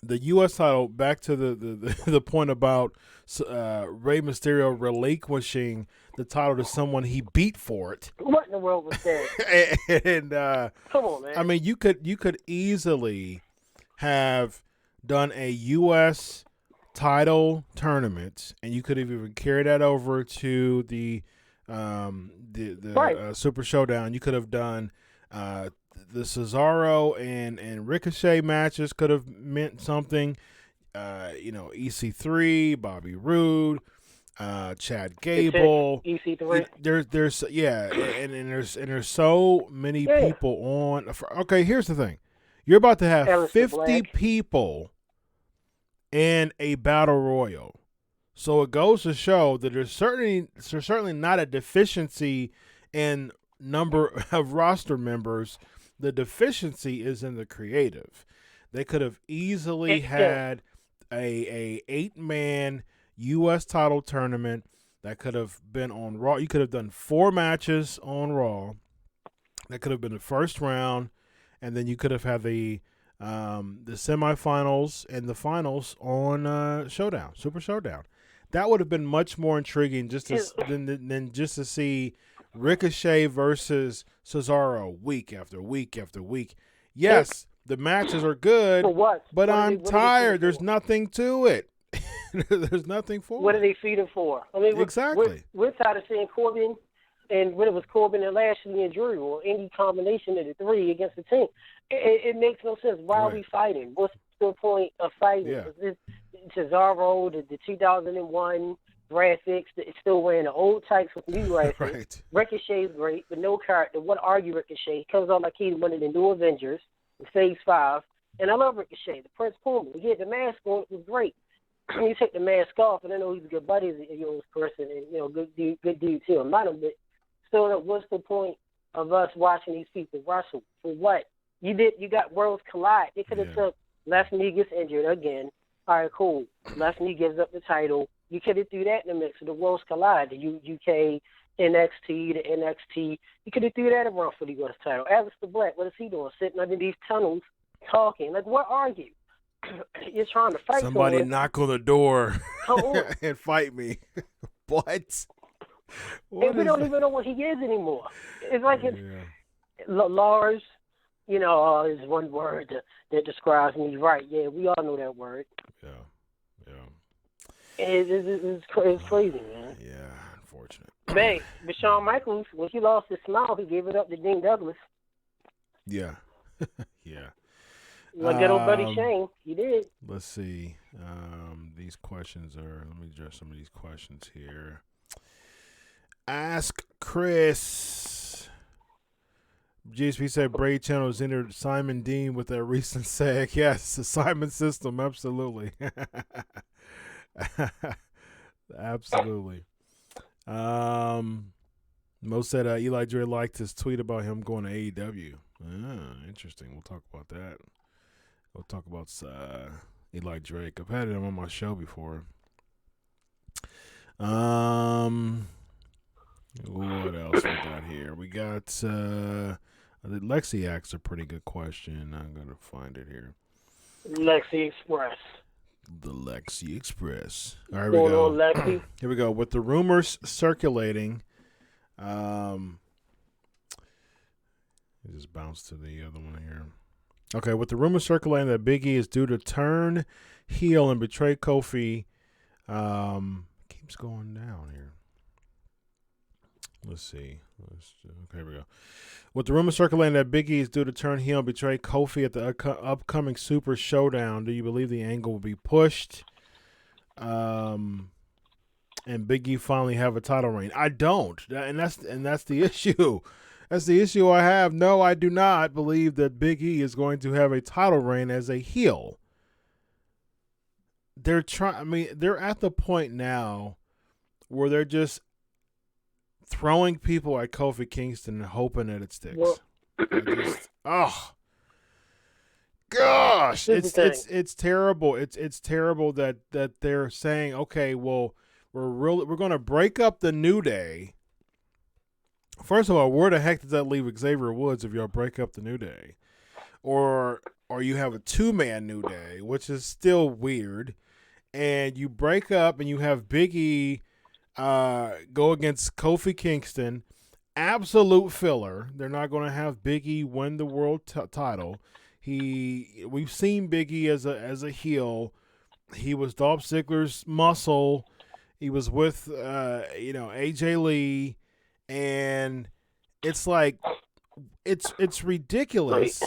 S3: the U.S. title, back to the point about Rey Mysterio relinquishing the title to someone he beat for it.
S5: What in the world was that?
S3: And
S5: come on, man.
S3: I mean, you could easily have done a U.S. title tournament, and you could have even carried that over to the Super Showdown. You could have done the Cesaro and Ricochet matches could have meant something. EC3, Bobby Roode. Chad Gable.
S5: EC3.
S3: There's there's so many people on. Okay, here's the thing: you're about to have 50 people in a battle royal, so it goes to show that there's certainly not a deficiency in number of roster members. The deficiency is in the creative. They could have easily had a 8-man U.S. title tournament that could have been on Raw. You could have done 4 matches on Raw. That could have been the first round, and then you could have had the semifinals and the finals on Showdown, Super Showdown. That would have been much more intriguing than just to see Ricochet versus Cesaro week after week after week. Yes, the matches are good, but I'm tired. There's nothing to it. There's nothing for
S5: What are they feeding for? I mean,
S3: exactly.
S5: We're tired of seeing Corbin, and when it was Corbin and Lashley and Drew, or any combination of the 3 against the team. It makes no sense. Why are we fighting? What's the point of fighting? Yeah. Cesaro, the 2001 graphics, it's still wearing the old tights with new graphics.
S3: Right.
S5: Ricochet's great, but no character. What are you, Ricochet? He comes on like he's one of the new Avengers in Phase 5. And I love Ricochet, the Prince Puma. He had the mask on, it was great. You take the mask off, and I know he's a good buddy, this person, and good dude too. I'm not a bit. So what's the point of us watching these people wrestle? For what? You got worlds collide. They could have took Leslie gets injured again. All right, cool. Leslie gives up the title. You could have threw that in the mix of the worlds collide. The UK, NXT, the NXT. You could have threw that around for the US title. Aleister Black, what is he doing? Sitting under these tunnels talking. Like, what are you? You're trying to fight
S3: somebody. Knock on the door and fight me. What?
S5: And we don't even know what he is anymore. It's like Lars, is one word that describes me. Right? Yeah, we all know that word.
S3: Yeah.
S5: It's crazy, man.
S3: Yeah, unfortunate.
S5: Man, but Shawn Michaels, when he lost his smile, he gave it up to Dean Douglas.
S3: Yeah. Yeah.
S5: Like good old buddy Shane, he did.
S3: Let's see. These questions let me address some of these questions here. Ask Chris. GSP said Braid Channel's entered Simon Dean with that recent sag. Yes, the Simon system, absolutely. Absolutely. Mo said Eli Drake liked his tweet about him going to AEW. Interesting. We'll talk about that. We'll talk about Eli Drake. I've had him on my show before. What else we got here? We got Lexi asked a pretty good question. I'm going to find it here.
S5: Lexi Express.
S3: The Lexi Express. All right, here we go.
S5: Lexi.
S3: Here we go. With the rumors circulating, just bounce to the other one here. Okay, with the rumors circulating that Big E is due to turn heel and betray Kofi, keeps going down here. Let's see. Okay, here we go. With the rumors circulating that Big E is due to turn heel and betray Kofi at the upcoming Super Showdown, do you believe the angle will be pushed? And Big E finally have a title reign? I don't, and that's the issue. That's the issue I have. No, I do not believe that Big E is going to have a title reign as a heel. They're at the point now where they're just throwing people at Kofi Kingston and hoping that it sticks. Gosh, it's terrible. It's terrible that they're saying, okay, well, we're going to break up the New Day. First of all, where the heck does that leave Xavier Woods if y'all break up the New Day? Or you have a 2-man New Day, which is still weird, and you break up and you have Big E go against Kofi Kingston. Absolute filler. They're not going to have Big E win the world title. We've seen Big E as a heel. He was Dolph Ziggler's muscle. He was with AJ Lee. And it's like, it's ridiculous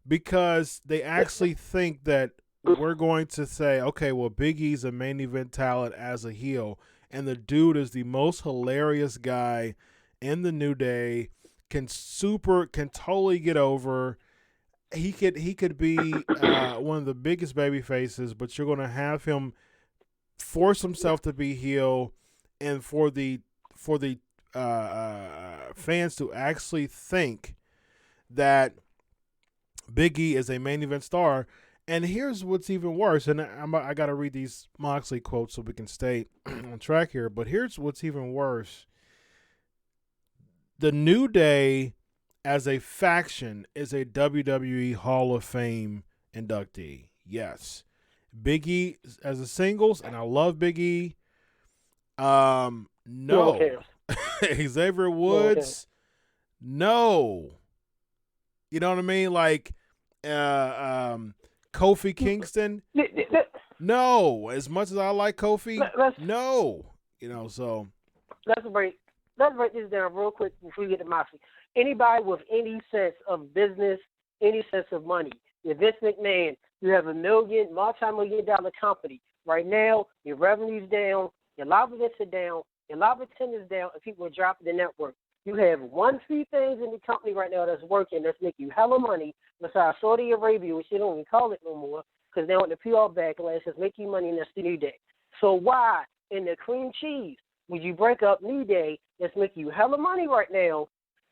S3: because they actually think that we're going to say, okay, well, Big E's a main event talent as a heel, and the dude is the most hilarious guy in the New Day, can totally get over. He could be one of the biggest baby faces, but you're going to have him force himself to be heel, and for the fans to actually think that Big E is a main event star. And here's what's even worse, and I got to read these Moxley quotes so we can stay on track here, but here's what's even worse. The New Day as a faction is a WWE Hall of Fame inductee. Yes. Big E as a singles, and I love Big E. No. Xavier Woods, no. You know what I mean? Like, Kofi Kingston, no. As much as I like Kofi, no. You know, so.
S5: Let's break this down real quick before we get to Moxley. Anybody with any sense of business, any sense of money, you're VInce McMahon, you have a multi-million-dollar company. Right now, your revenue's down, your live events are down, your live attendance down, and people are dropping the network. You have few things in the company right now that's working, that's making you hella money, besides Saudi Arabia, which they don't even call it no more, because they want the PR backlash, that's making you money, and that's the New Day. So why, in the cream cheese, would you break up New Day that's making you hella money right now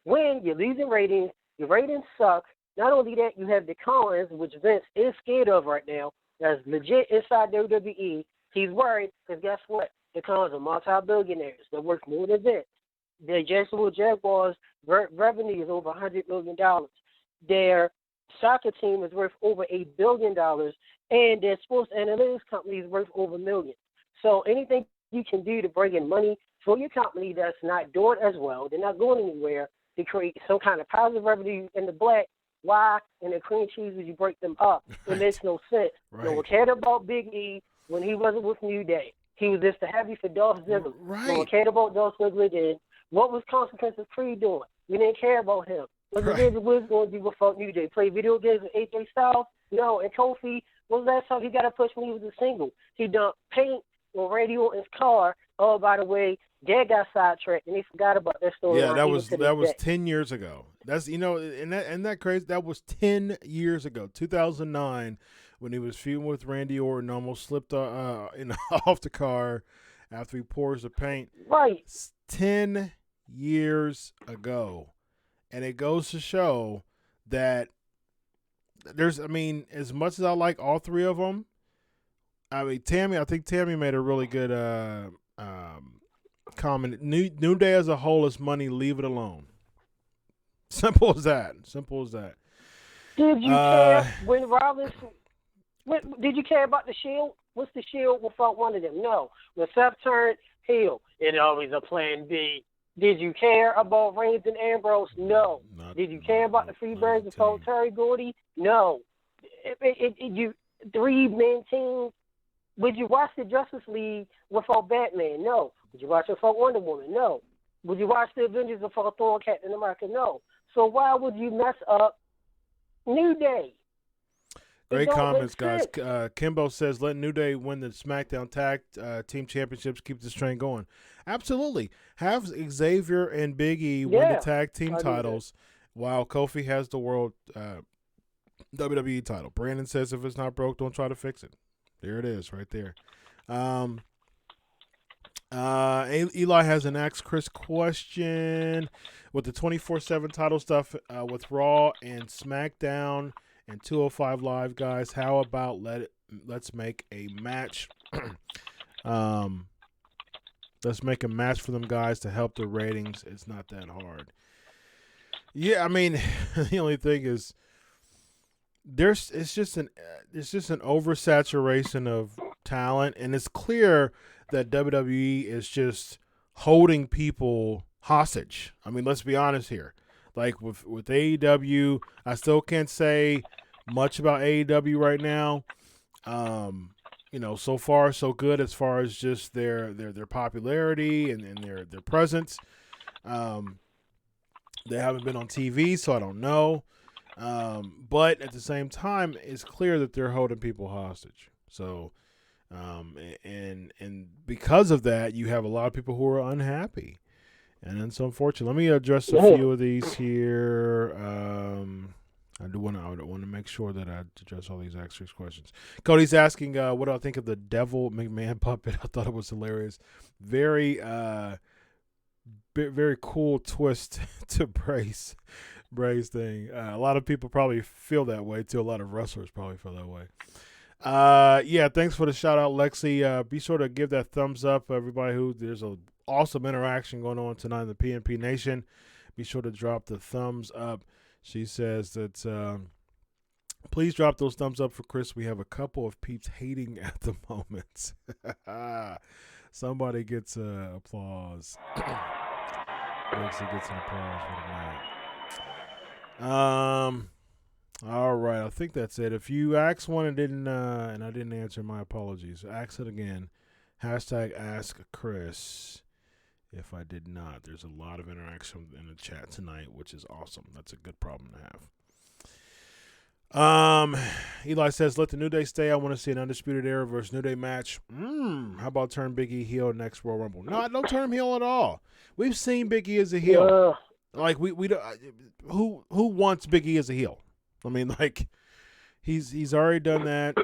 S5: when you're losing ratings, your ratings suck? Not only that, you have the Collins, which Vince is scared of right now, that's legit inside WWE. He's worried because guess what? The Collins are multi-billionaires that work more than Vince. The Jacksonville Jaguars' revenue is over $100 million. Their soccer team is worth over $1 billion, and their sports analytics company is worth over $1 million. So anything you can do to bring in money for your company that's not doing as well, they're not going anywhere, to create some kind of positive revenue in the black, why in the cream cheese would you break them up? It makes no sense.
S3: Right.
S5: No one cared about Big E when he wasn't with New Day. He was just a heavy for Dolph Ziggler.
S3: Right.
S5: No one cared about Dolph Ziggler then. What was Consequences Creed doing? We didn't care about him. What the David Woods going to do without New Day? Play video games with AJ Styles? No. And Kofi, what was that time he got to push when he was a single? He dumped paint on radio in his car. Oh, by the way, Dad got sidetracked and he forgot about that story.
S3: Yeah, that was 10 years ago. That's and that crazy. That was 10 years ago, 2009, when he was feuding with Randy Orton, almost slipped off the car after he pours the paint.
S5: Right.
S3: It's 10 years ago, and it goes to show that there's. I mean, as much as I like all three of them, I mean I think Tammy made a really good comment. New Day as a whole is money. Leave it alone. Simple as that.
S5: Did you care when Rollins? Did you care about the Shield? What's the Shield without one of them? No. When Seth turned heel, it always a plan B. Did you care about Reigns and Ambrose? No. Did you care about the Freebirds without Terry Gordy? No. You 3-man team. Would you watch the Justice League without Batman? No. Would you watch it without Wonder Woman? No. Would you watch the Avengers without Thor and Captain America? No. So why would you mess up New Day?
S3: Great comments, guys. Kimbo says, let New Day win the SmackDown Tag Team Championships, keep this train going. Absolutely. Have Xavier and Big E win the tag team titles while Kofi has the world WWE title. Brandon says, if it's not broke, don't try to fix it. There it is right there. Eli has an Ask Chris question. With the 24/7 title stuff with Raw and SmackDown and 205 Live, guys, how about let's make a match? Let's make a match for them guys to help the ratings. It's not that hard. Yeah, I mean, the only thing is it's just an oversaturation of talent, and it's clear that WWE is just holding people hostage. I mean, let's be honest here. Like with AEW, I still can't say much about AEW right now. So far so good as far as just their popularity and their presence. They haven't been on TV, so I don't know. But at the same time, it's clear that they're holding people hostage. So, and because of that, you have a lot of people who are unhappy, and it's unfortunate. Let me address a few of these here. I want to make sure that I address all these extra questions. Cody's asking, what do I think of the Devil McMahon puppet? I thought it was hilarious. Very, very cool twist to Bray's thing. A lot of people probably feel that way too. A lot of wrestlers probably feel that way. Yeah, thanks for the shout out, Lexi. Be sure to give that thumbs up, everybody. There's a awesome interaction going on tonight in the PNP Nation. Be sure to drop the thumbs up. She says that please drop those thumbs up for Chris. We have a couple of peeps hating at the moment. Somebody gets applause. Lexi gets an applause for the night. All right, I think that's it. If you asked one and I didn't answer, my apologies. Ask it again. Hashtag ask Chris. If I did not, there's a lot of interaction in the chat tonight, which is awesome. That's a good problem to have. Eli says, let the New Day stay. I want to see an Undisputed Era versus New Day match. How about turn Big E heel next Royal Rumble? No, don't turn him heel at all. We've seen Big E as a heel. Like we don't. Who wants Big E as a heel? I mean, like he's already done that.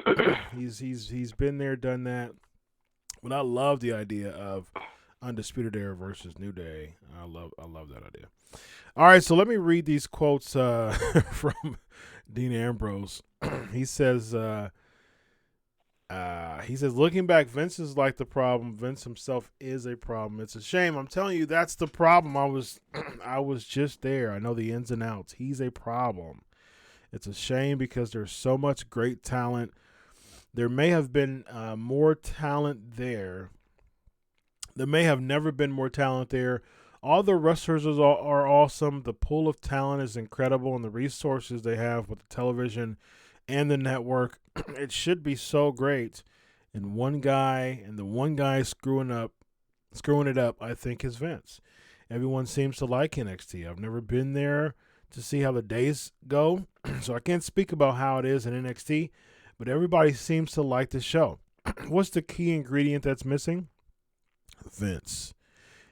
S3: he's been there, done that. But I love the idea of Undisputed Era versus New Day. I love that idea. All right, so let me read these quotes from Dean Ambrose. He says, looking back, Vince is like the problem. Vince himself is a problem. It's a shame. I'm telling you, that's the problem. I was just there. I know the ins and outs. He's a problem. It's a shame because there's so much great talent. There may have been more talent there. There may have never been more talent there. All the wrestlers are awesome. The pool of talent is incredible, and the resources they have with the television and the network, it should be so great. And the one guy screwing it up, I think, is Vince. Everyone seems to like NXT. I've never been there to see how the days go, so I can't speak about how it is in NXT, but everybody seems to like the show. What's the key ingredient that's missing? Vince.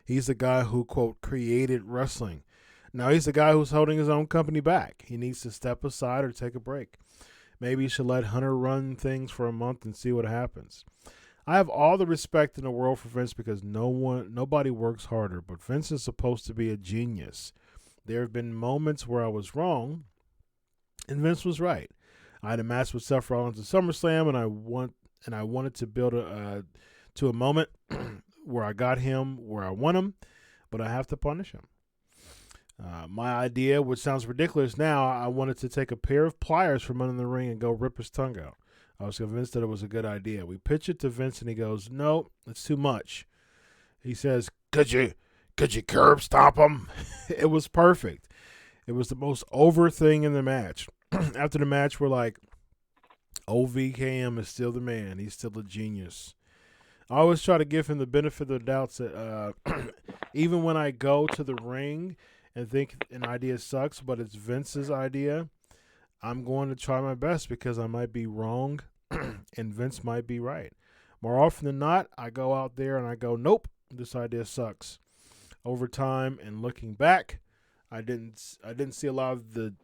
S3: He's the guy who, quote, created wrestling. Now he's the guy who's holding his own company back. He needs to step aside or take a break. Maybe you should let Hunter run things for a month and see what happens. I have all the respect in the world for Vince because nobody works harder, but Vince is supposed to be a genius. There have been moments where I was wrong, and Vince was right. I had a match with Seth Rollins at SummerSlam, and I wanted to build to a moment where I got him where I want him, but I have to punish him. My idea, which sounds ridiculous now, I wanted to take a pair of pliers from under the ring and go rip his tongue out. I was convinced that it was a good idea. We pitch it to Vince, and he goes, "No, it's too much." He says, Could you curb stomp him?" It was perfect. It was the most over thing in the match. After the match, we're like, OVKM is still the man. He's still a genius. I always try to give him the benefit of the doubt that even when I go to the ring and think an idea sucks, but it's Vince's idea, I'm going to try my best because I might be wrong and Vince might be right. More often than not, I go out there and I go, nope, this idea sucks. Over time and looking back, I didn't see a lot of the,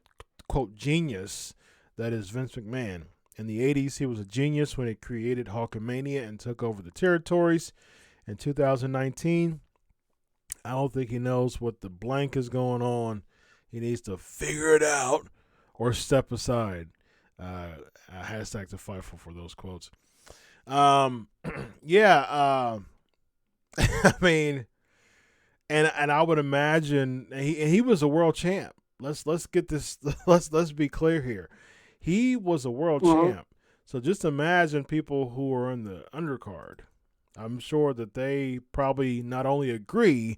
S3: quote, genius that is Vince McMahon. In the 80s, he was a genius when he created Hulkamania and took over the territories. In 2019, I don't think he knows what the blank is going on. He needs to figure it out or step aside. Hashtag to fight for those quotes. Yeah. I mean, and I would imagine he was a world champ. Let's get this. Let's be clear here. He was a world champ. So just imagine people who are in the undercard. I'm sure that they probably not only agree,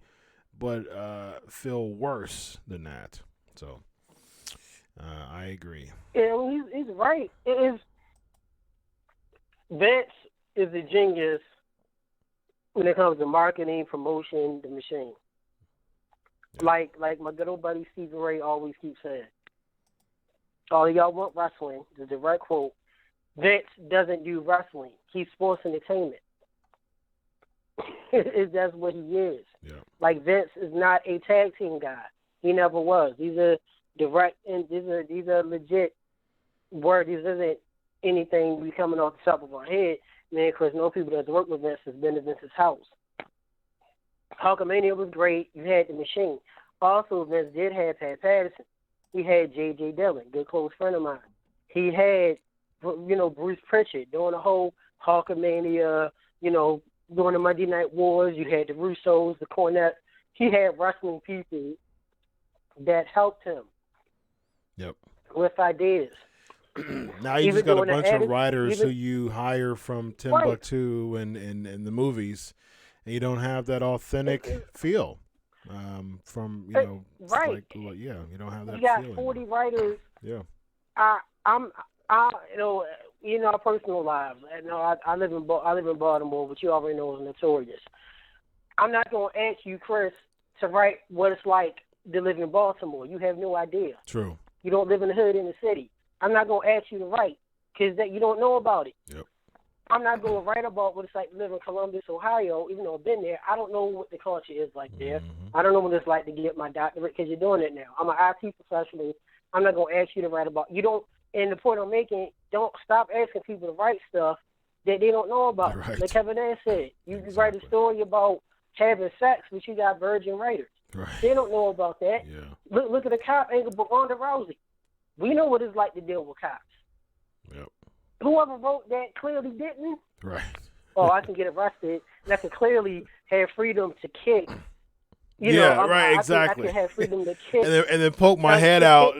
S3: but feel worse than that. So I agree.
S5: Yeah, he's right. Vince is a genius when it comes to marketing, promotion, the machine. Yeah. Like my good old buddy Stephen Ray always keeps saying. All y'all want wrestling. The direct quote. Vince doesn't do wrestling. He's sports entertainment. That's what he is.
S3: Yeah.
S5: Like Vince is not a tag team guy. He never was. These are direct and these are legit words. This isn't anything we coming off the top of our head. Man, because no people that's worked with Vince has been to Vince's house. Hulkamania was great. You had the Machine. Also, Vince did have Pat Patterson. He had J.J. Dillon, good close friend of mine. He had, Bruce Pritchard doing the whole Hulkamania, during the Monday Night Wars. You had the Russos, the Cornettes. He had wrestling people that helped him.
S3: Yep.
S5: With ideas.
S3: Now you just got a bunch of writers who
S5: even,
S3: you hire from Timbuktu and the movies, and you don't have that authentic feel from
S5: right.
S3: you don't have that.
S5: You got
S3: feeling.
S5: 40 writers.
S3: Yeah.
S5: Our personal lives. I live in Baltimore, but you already know it's notorious. I'm not going to ask you, Chris, to write what it's like to live in Baltimore. You have no idea.
S3: True.
S5: You don't live in the hood in the city. I'm not going to ask you to write because you don't know about it.
S3: Yep.
S5: I'm not going to write about what it's like to live in Columbus, Ohio, even though I've been there. I don't know what the culture is like there. I don't know what it's like to get my doctorate because you're doing it now. I'm an IT professional. I'm not going to ask you to write about. You don't. And the point I'm making, don't stop asking people to write stuff that they don't know about.
S3: Right.
S5: Like Kevin Nash said, you can write a story about having sex, but you got virgin writers.
S3: Right.
S5: They don't know about that.
S3: Yeah.
S5: Look at the cop angle, but Ronda Rousey. We know what it's like to deal with cops.
S3: Yep.
S5: Whoever wrote that clearly didn't.
S3: Right.
S5: I can get arrested, and I can clearly have freedom to kick.
S3: Exactly.
S5: I can have freedom to kick.
S3: And then poke my head out,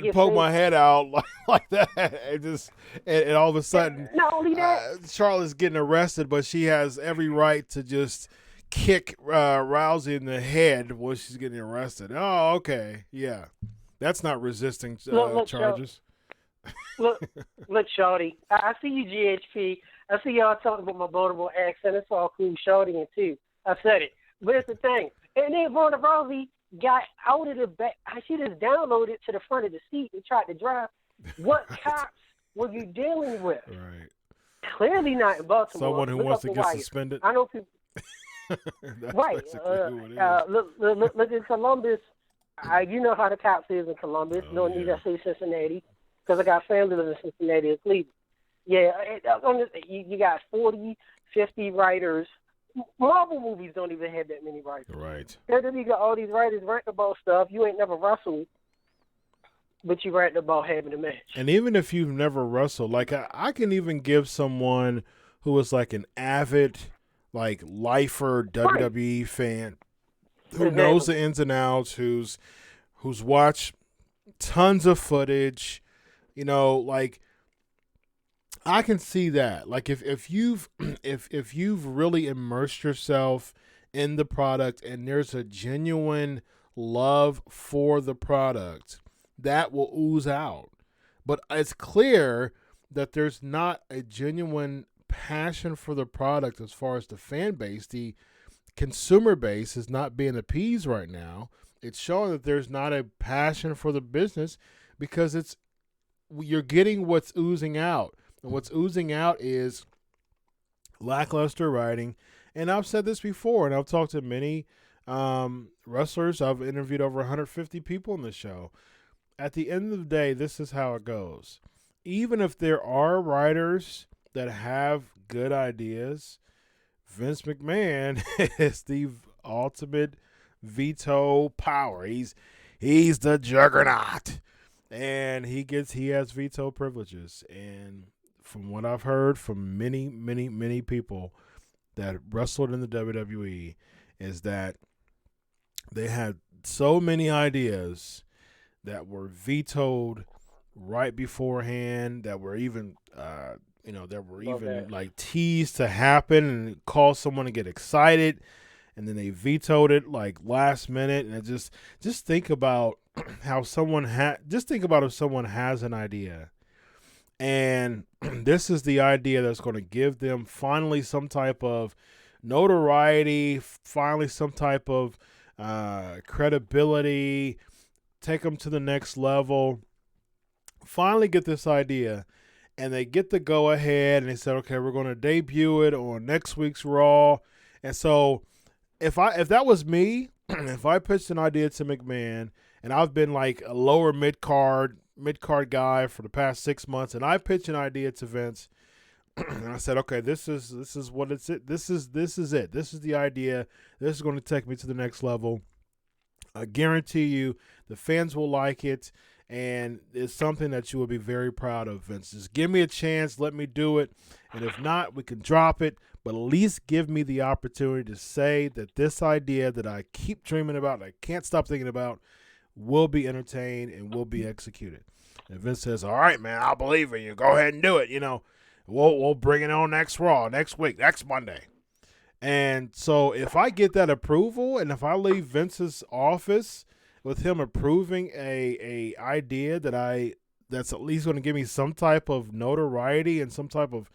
S3: like that, and all of a sudden,
S5: not only that,
S3: Charlotte's getting arrested, but she has every right to just kick Rousey in the head when she's getting arrested. Oh, okay, yeah, that's not resisting charges.
S5: Look, Shorty, I see you, GHP. I see y'all talking about my Baltimore accent. It's all cool, Shorty, and too. I said it. But here's the thing. And then Ronda Rousey got out of the back. She just downloaded to the front of the seat and tried to drive. What cops were you dealing with?
S3: Right.
S5: Clearly not in Baltimore.
S3: Someone who wants to get suspended.
S5: I know people. Right. Look in Columbus. You know how the cops is in Columbus. No need to say Cincinnati because I got family living in Cincinnati and Cleveland. Yeah, you got 40, 50 writers. Marvel movies don't even have that many writers.
S3: Right.
S5: Then you got all these writers writing about stuff. You ain't never wrestled, but you writing about having a match.
S3: And even if you've never wrestled, like I can even give someone who is like an avid, like lifer WWE fan, who knows the ins and outs, who's watched tons of footage, like. I can see that. Like if you've really immersed yourself in the product and there's a genuine love for the product, that will ooze out. But it's clear that there's not a genuine passion for the product as far as the fan base. The consumer base is not being appeased right now. It's showing that there's not a passion for the business because you're getting what's oozing out. And what's oozing out is lackluster writing. And I've said this before, and I've talked to many wrestlers. I've interviewed over 150 people on the show. At the end of the day, this is how it goes. Even if there are writers that have good ideas, Vince McMahon is the ultimate veto power. He's the juggernaut. And he has veto privileges. And from what I've heard from many, many, many people that wrestled in the WWE is that they had so many ideas that were vetoed right beforehand, that were even, like teased to happen and caused someone to get excited, and then they vetoed it like last minute. And it just think about how someone just think about if someone has an idea. And this is the idea that's going to give them finally some type of notoriety, finally some type of credibility, take them to the next level. finally get this idea, and they get the go ahead, and they said, okay, we're going to debut it on next week's Raw. And so if that was me, if I pitched an idea to McMahon, and I've been like a lower mid card guy for the past 6 months, and I pitched an idea to Vince, and I said, okay, this is what it's it. This is it. This is the idea. This is going to take me to the next level. I guarantee you the fans will like it, and it's something that you will be very proud of, Vince. Just give me a chance. Let me do it. And if not, we can drop it. But at least give me the opportunity to say that this idea that I keep dreaming about, I can't stop thinking about, will be entertained and will be executed. And Vince says, all right, man, I'll believe in you. Go ahead and do it. You know, we'll bring it on next Raw, next week, next Monday. And so if I get that approval, and if I leave Vince's office with him approving a idea that's at least going to give me some type of notoriety and some type of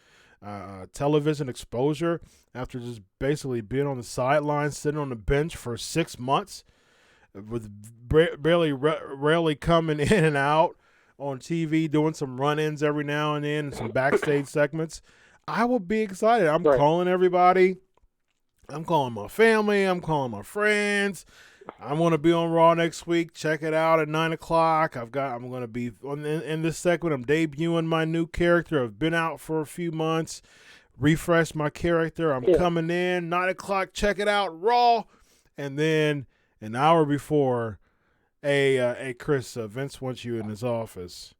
S3: television exposure after just basically being on the sidelines, sitting on the bench for 6 months, with rarely coming in and out on TV, doing some run-ins every now and then, and some backstage segments, I will be excited. I'm calling everybody. I'm calling my family. I'm calling my friends. I'm going to be on Raw next week. Check it out at 9 o'clock. I'm going to be in this segment. I'm debuting my new character. I've been out for a few months. Refresh my character. I'm coming in 9 o'clock. Check it out, Raw. And then an hour before, hey Chris, Vince wants you in his office.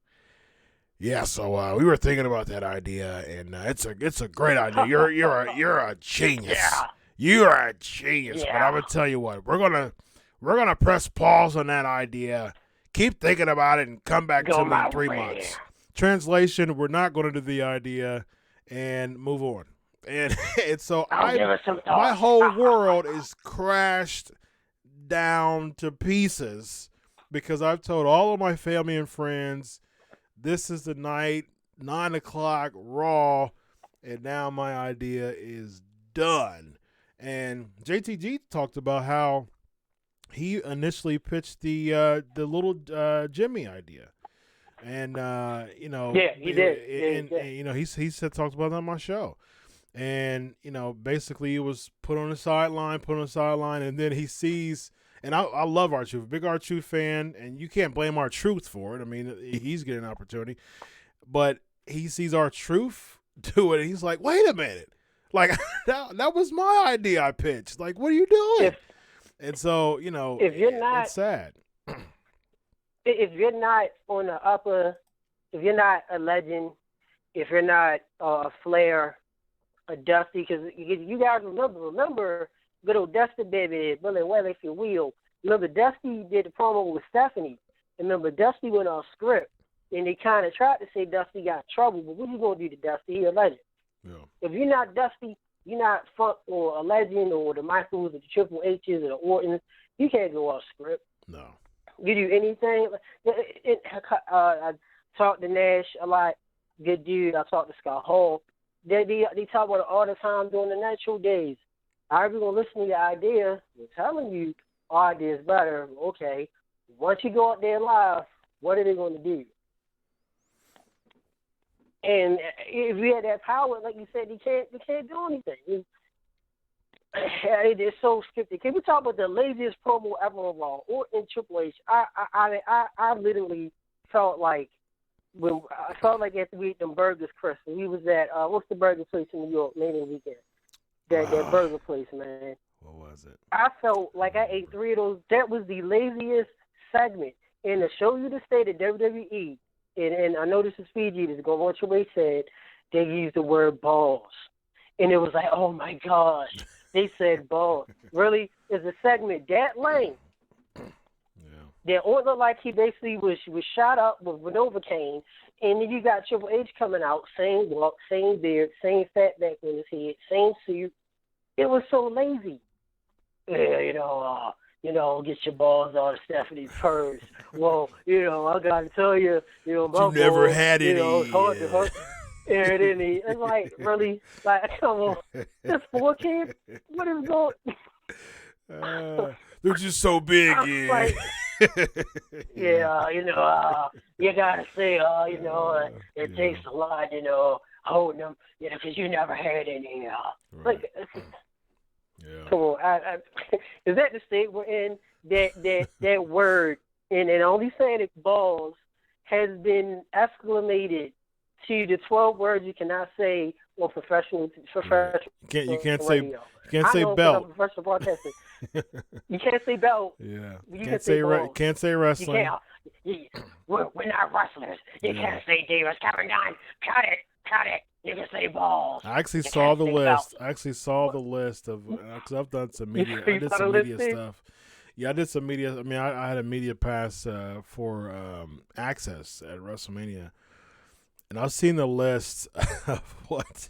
S3: Yeah, so we were thinking about that idea, and it's a great idea. You're a genius. Yeah. You are a genius. Yeah. But I'm gonna tell you what, we're gonna press pause on that idea. Keep thinking about it and come back to me in 3 months. Translation: we're not going to do the idea and move on. And so my whole world is crashed down to pieces because I've told all of my family and friends this is the night, 9 o'clock Raw, and now my idea is done. And JTG talked about how he initially pitched the little Jimmy idea, and he did. And he said talked about that on my show, and basically he was put on the sideline, and then he sees. And I love R-Truth, big R-Truth fan, and you can't blame R-Truth for it. I mean, he's getting an opportunity. But he sees R-Truth do it, and he's like, wait a minute. Like, that was my idea I pitched. Like, what are you doing? And so,
S5: if you're not,
S3: it's sad.
S5: If you're not on the upper, if you're not a legend, if you're not a Flair, a Dusty, because you guys remember good old Dusty baby, Billy Well, if you will. Remember, Dusty did the promo with Stephanie. Remember, Dusty went off script, and they kind of tried to say Dusty got in trouble, but what you going to do to Dusty? He a legend. Yeah. If you're not Dusty, you're not Funk or a legend or the Michaels or the Triple H's or the Ortons, you can't go off script.
S3: No.
S5: You do anything. I talked to Nash a lot, good dude. I talked to Scott Hall. They talk about it all the time during the natural days. Are we going to listen to your idea? We're telling you our idea is better. Okay. Once you go out there live, what are they going to do? And if we had that power, like you said, they can't do anything. It's so scripted. Can we talk about the laziest promo ever on Raw or in Triple H? I literally felt like after we ate them burgers, Chris, and we was at what's the burger place in New York, Mania weekend? That burger place, man.
S3: What was it? I
S5: felt like I ate 3 of those. That was the laziest segment. And to show you the state of WWE, and I know this is Fiji, this is going on what you said, they used the word balls. And it was like, oh my gosh, they said balls. Really? Is a segment that lame? Yeah. That looked like he basically was shot up with Novocaine, and then you got Triple H coming out, same walk, same beard, same fat back on his head, same suit. It was so lazy. Yeah, get your balls out of Stephanie's purse. Well, I gotta tell you, my
S3: you never
S5: boy,
S3: had any.
S5: It's hard to hurt. It's like, really, like, come on, this 4 kids, what is going?
S3: They're just so big, yeah.
S5: Like, Yeah, you gotta say, it takes a lot, holding them, because you never had any.
S3: Right. Yeah.
S5: Come on, is that the state we're in? That word, and only saying it balls, has been escalated to the 12 words you cannot say on professional.
S3: You can't
S5: radio.
S3: say belt.
S5: Professional broadcasting. You can't say belt.
S3: Yeah.
S5: You
S3: Can't say wrestling.
S5: You can't. We're not wrestlers. You can't say Davis. Kevin Dunn. Cut it. You can say balls.
S3: I actually saw the list. of because I've done some media. I did some media stuff. Yeah, I did some media. I mean, I had a media pass for access at WrestleMania, and I've seen the list of what.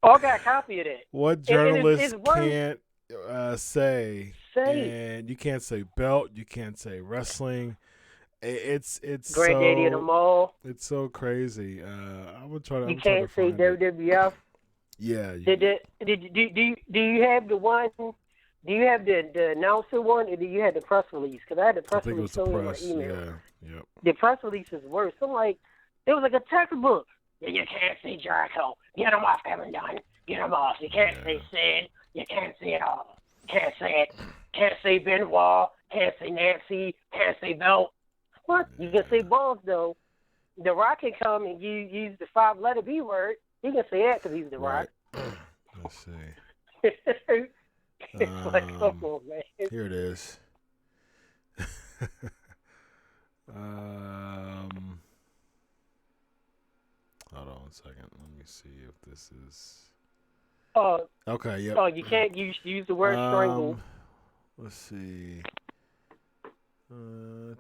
S5: Oh, I got a copy of that.
S3: What journalists can't say, and you can't say belt. You can't say wrestling. It's
S5: Granddaddy of them all.
S3: It's so crazy. I'm gonna try to.
S5: You can't say WWF.
S3: Yeah.
S5: Do you have the one? Do you have the announcer one, or do you have the press release? Because I had the press release in my email.
S3: Yeah. Yep.
S5: The press release is worse. I'm like, it was like a textbook. You can't say Jericho. Get him off, Kevin Dunn. Get him off. You can't say Sid. You can't say it all. Can't say it. Can't say Benoit. Can't say Nancy. Can't say Belt. What? You can say balls, though. The Rock can come and you use the 5-letter B word. He can say that because he's the Rock.
S3: Let's see.
S5: It's like, come on, man.
S3: Here it is. Hold on a second. Let me see if this is. Okay. Yep.
S5: Oh, you can't use the word strangle.
S3: Let's see.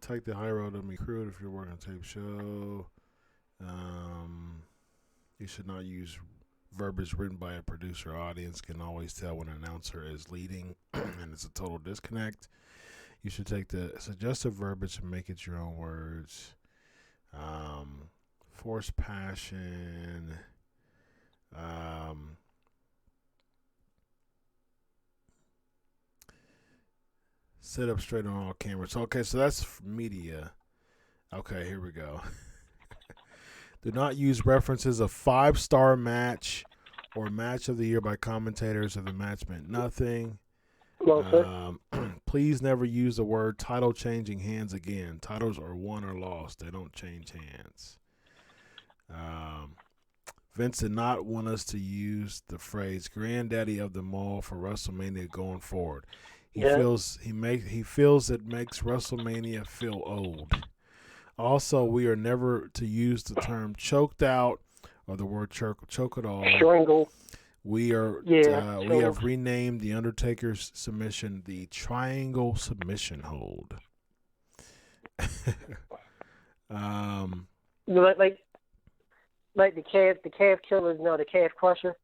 S3: Take the high road and be crude if you're working a tape show. You should not use verbiage written by a producer. Audience can always tell when an announcer is leading and it's a total disconnect. You should take the suggested verbiage and make it your own words. Force passion. Sit up straight on all cameras. Okay, so that's media. Okay, here we go. Do not use references of 5-star match or match of the year by commentators if the match meant nothing. Please never use the word title changing hands again. Titles are won or lost. They don't change hands. Vince did not want us to use the phrase granddaddy of them all for WrestleMania going forward. He feels it makes WrestleMania feel old. Also, we are never to use the term choked out or the word choke at all.
S5: Strangle.
S3: We have renamed the Undertaker's submission the Triangle Submission Hold.
S5: Like the calf killers, the calf crusher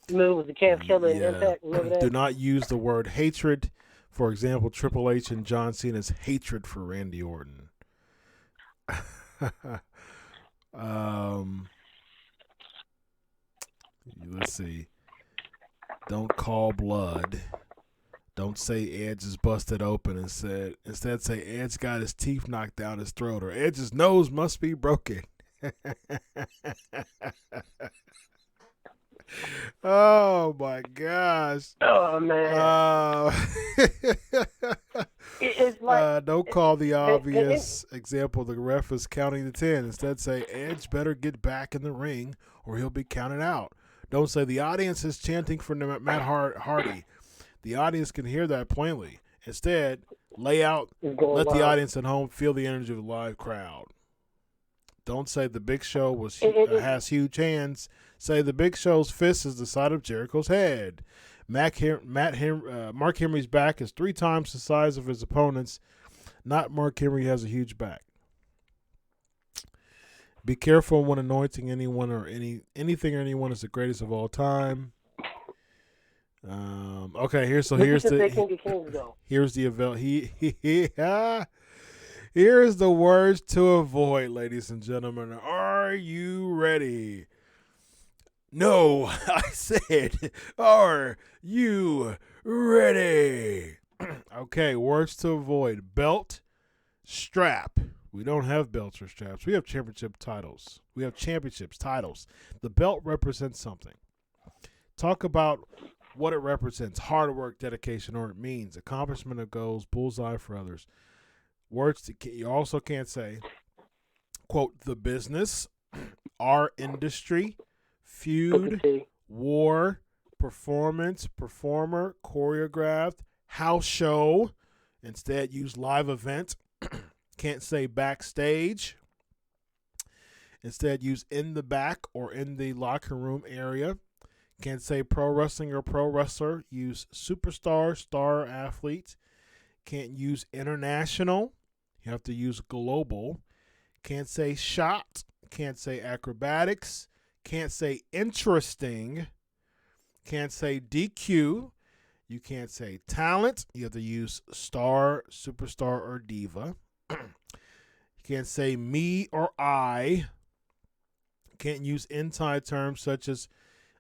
S5: move was the calf killer in Impact. Remember that?
S3: Do not use the word hatred. For example, Triple H and John Cena's hatred for Randy Orton. Let's see. Don't call blood. Don't say Edge is busted open. Instead say Edge got his teeth knocked down his throat or Edge's nose must be broken. Oh my gosh!
S5: Oh man! It's like
S3: don't call the obvious example. The ref is counting to 10. Instead, say Edge better get back in the ring or he'll be counted out. Don't say the audience is chanting for Matt Hardy. The audience can hear that plainly. Instead, let the audience at home feel the energy of the live crowd. Don't say the Big Show has huge hands. Say the Big Show's fist is the side of Jericho's head. Mark Henry's back is 3 times the size of his opponent's. Not Mark Henry has a huge back. Be careful when anointing anyone or anything or anyone is the greatest of all time. Okay, here's the Here's the words to avoid, ladies and gentlemen. Are you ready? No, I said, are you ready? Okay, words to avoid. Belt, strap. We don't have belts or straps. We have championship titles. We have championships, titles. The belt represents something. Talk about what it represents. Hard work, dedication, or it means. Accomplishment of goals, bullseye for others. Words that you also can't say. Quote, the business, our industry, feud, war, performance, performer, choreographed, house show. Instead, use live event. Can't say backstage. Instead, use in the back or in the locker room area. Can't say pro wrestling or pro wrestler. Use superstar, star athlete. Can't use international. You have to use global. Can't say shot. Can't say acrobatics. Can't say interesting. Can't say DQ. You can't say talent. You have to use star, superstar, or diva. You can't say me or I. Can't use inside terms such as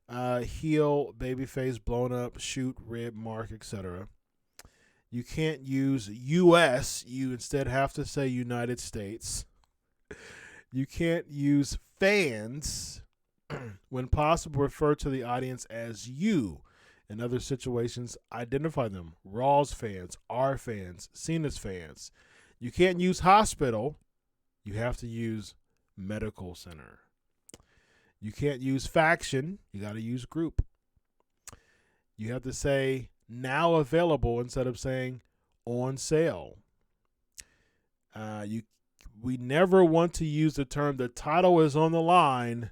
S3: heel, babyface, blown up, shoot, rib, mark, etc. You can't use U.S. You instead have to say United States. You can't use fans. When possible, refer to the audience as you. In other situations, identify them. Raw's fans, our fans, Cena's fans. You can't use hospital. You have to use medical center. You can't use faction. You got to use group. You have to say now available instead of saying on sale. We never want to use the term the title is on the line.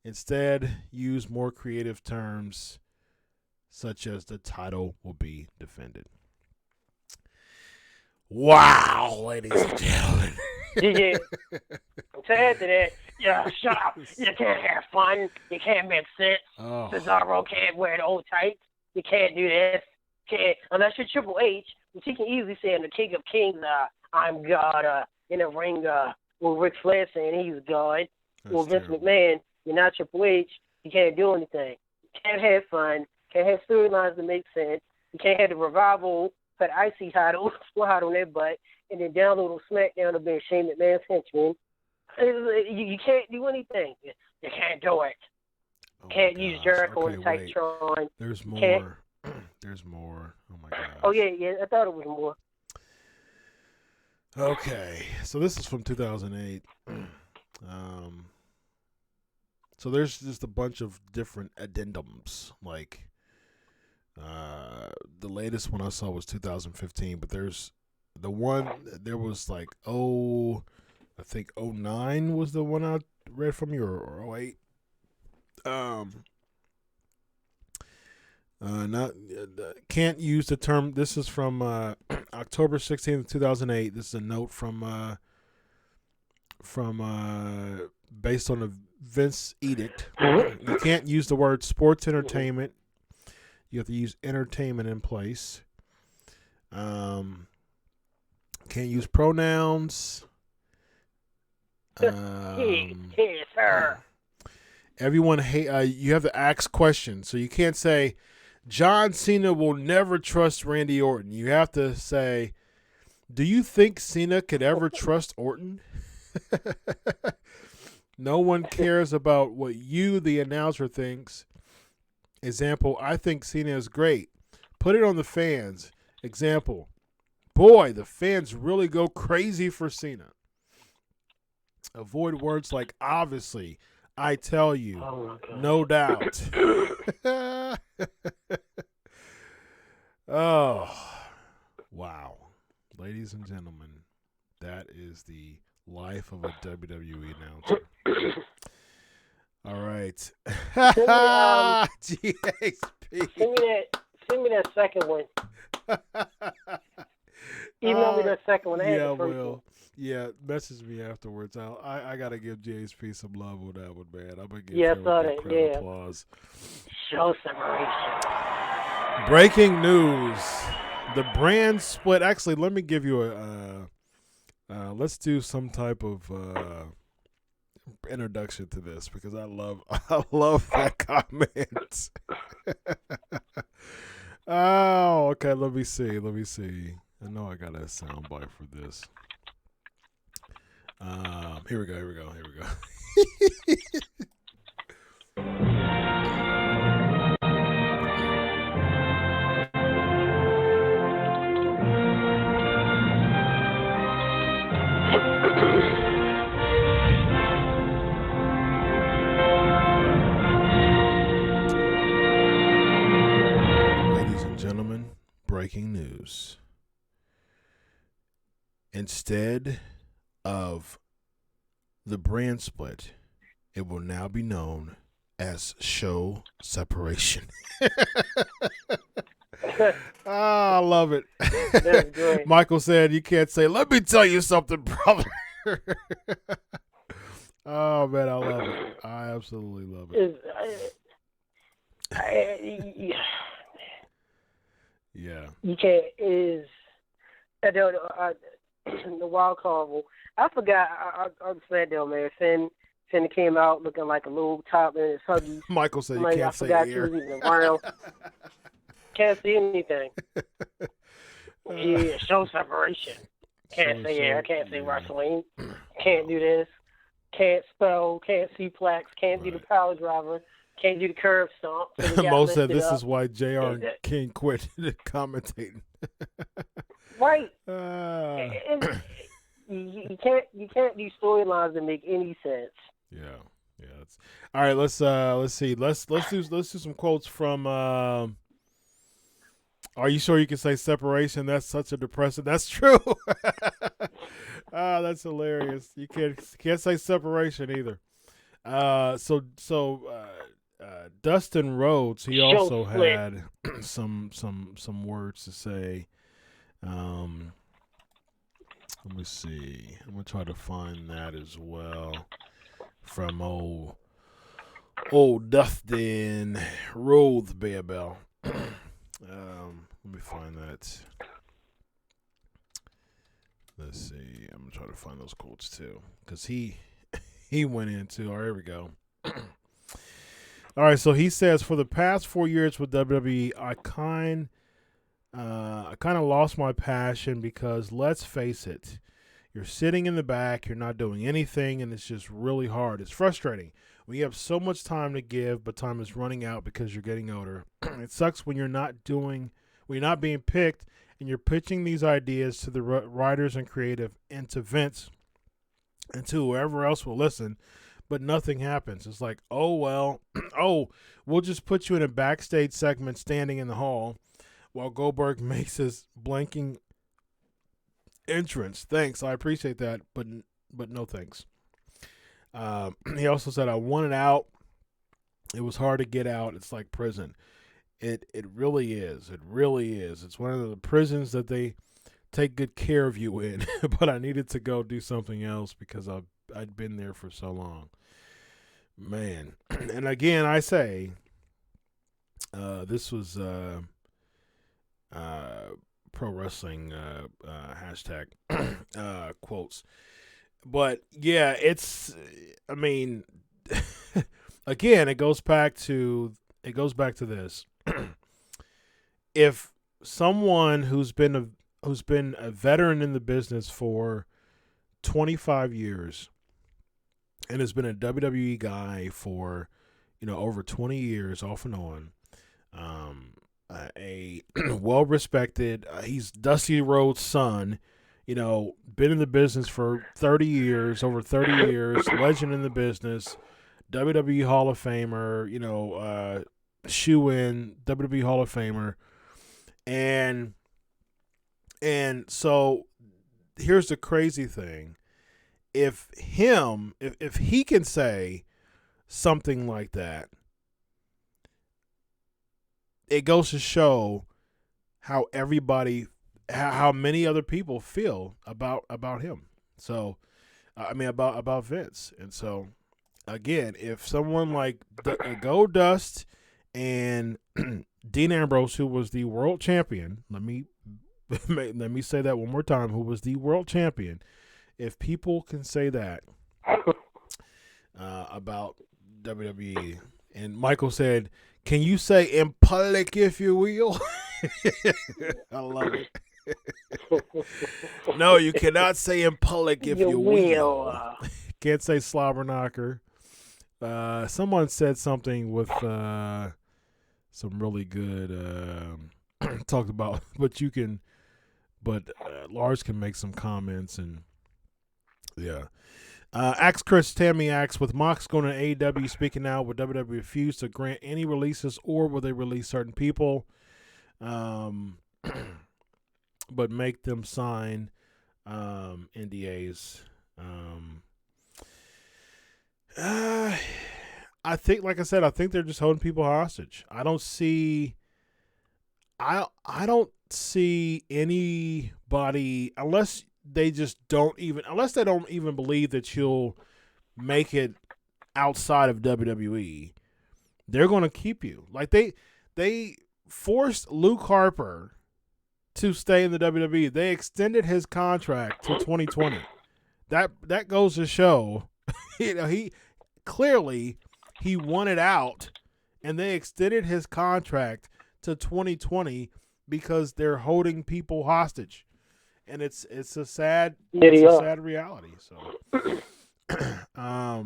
S3: Instead, use more creative terms such as the title will be defended. Wow, ladies and gentlemen.
S5: Yeah. To add to that, yeah, shut up. You can't have fun. You can't make sense.
S3: Oh.
S5: Cesaro can't wear the old tights. You can't do this. Can't unless you're Triple H, which he can easily say in the King of Kings, I'm God, in the ring, with Ric Flair saying he's God. Or Vince McMahon, you're not Triple H. You can't do anything. You can't have fun. Can't have storylines that make sense. You can't have the Revival put IC title, hot on their butt, and then download on SmackDown to be Shane McMahon's henchman. You can't do anything. You can't do it.
S3: Oh
S5: can't use Jericho and
S3: wait.
S5: Titantron.
S3: There's more. There's more. Oh my God.
S5: Oh yeah. I thought it was more.
S3: Okay, so this is from 2008. So there's just a bunch of different addendums. Like the latest one I saw was 2015, but there's the one there was like I think 09 was the one I read from you, or 08. Can't use the term. This is from October 16th, 2008. This is a note from based on a Vince edict. You can't use the word sports entertainment. You have to use entertainment in place. Can't use pronouns.
S5: Yes, sir.
S3: Everyone you have to ask questions. So you can't say John Cena will never trust Randy Orton. You have to say, do you think Cena could ever trust Orton? No one cares about what you, the announcer, thinks. Example, I think Cena is great. Put it on the fans. Example, boy, the fans really go crazy for Cena. Avoid words like obviously, I tell you, no doubt. Oh, wow. Ladies and gentlemen, that is the life of a WWE announcer. All right. GHP.
S5: Send me that second one. Email me that second one.
S3: Yeah, I will. Yeah, message me afterwards. I gotta give JHP some love on that one, man. I'm gonna give him applause.
S5: Show separation.
S3: Breaking news: the brand split. Actually, let me give you let's do some type of introduction to this because I love that comment. Oh, okay. Let me see. I know I got a soundbite for this. Here we go. Ladies and gentlemen, breaking news. Instead of the brand split, it will now be known as show separation. I love it.
S5: That's great.
S3: Michael said, you can't say, let me tell you something, brother. Oh, man, I love it. I absolutely love it. Yeah.
S5: You can't, the Wildcard Rule. I forgot, I said though, man, Finn came out looking like a little top in his huggies.
S3: Michael said you
S5: like,
S3: can't
S5: I
S3: say
S5: forgot
S3: air.
S5: he was even around. Can't see anything. Yeah, show separation. Can't say air, can't say wrestling. Can't do this. Can't spell, can't see plaques, can't do the power driver, can't do the curb stomp. So
S3: Mo said this is why JR and King quit commentating.
S5: Right. You can't do storylines that make any sense.
S3: Yeah. All right. Let's see. Let's do some quotes from. Are you sure you can say separation? That's such a depressing. That's true. That's hilarious. You can't say separation either. Dustin Rhodes, he also had some words to say. Let me see. I'm gonna try to find that as well from old Dustin Rhodes, Bearbell. Let me find that. Let's see. I'm gonna try to find those quotes too, because he went into. Here we go. All right, so he says, for the past 4 years with WWE, I kind of lost my passion because, let's face it, you're sitting in the back, you're not doing anything, and it's just really hard. It's frustrating. When you have so much time to give, but time is running out because you're getting older. It sucks when you're not being picked, and you're pitching these ideas to the writers and creative, and to Vince, and to whoever else will listen, but nothing happens. It's like, oh, well, we'll just put you in a backstage segment standing in the hall while Goldberg makes his blanking entrance. Thanks, I appreciate that, but no thanks. He also said, I wanted out. It was hard to get out. It's like prison. It really is. It really is. It's one of the prisons that they take good care of you in. But I needed to go do something else because I'd been there for so long. Man. And again, I say, this was pro wrestling hashtag quotes. But yeah, again, it goes back to this. If someone who's been a veteran in the business for 25 years and has been a WWE guy for, over 20 years off and on, a well-respected, he's Dusty Rhodes' son, been in the business for 30 years, over 30 years, legend in the business, WWE Hall of Famer, shoe-in, WWE Hall of Famer. And so here's the crazy thing. If he can say something like that, it goes to show how many other people feel about him. So, about Vince. And so, again, if someone like Goldust and Dean Ambrose, who was the world champion, let me say that one more time, who was the world champion, if people can say that about WWE, and Michael said, can you say in public, if you will? I love it. No, you cannot say in public if you will.
S5: will.
S3: Can't say slobber knocker. Someone said something with some really good talked about, but Lars can make some comments and yeah. Chris Tammy asks, with Mox going to AEW, speaking out, would WWE refuse to grant any releases, or will they release certain people, but make them sign NDAs? I think, like I said, I think they're just holding people hostage. I don't see anybody, unless they don't even believe that you'll make it outside of WWE. They're going to keep you. Like they forced Luke Harper to stay in the WWE. They extended his contract to 2020. That goes to show, he clearly wanted out, and they extended his contract to 2020 because they're holding people hostage. And it's a sad reality. So, all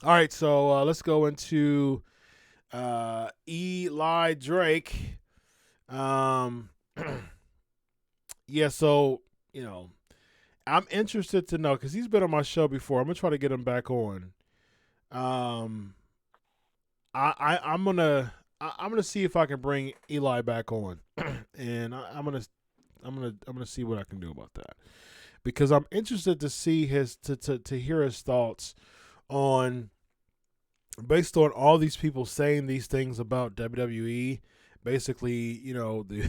S3: right. So let's go into Eli Drake. Yeah. So I'm interested to know, because he's been on my show before. I'm gonna try to get him back on. I'm gonna see if I can bring Eli back on, and I'm gonna see what I can do about that, because I'm interested to see to hear his thoughts on, based on all these people saying these things about WWE. Basically, the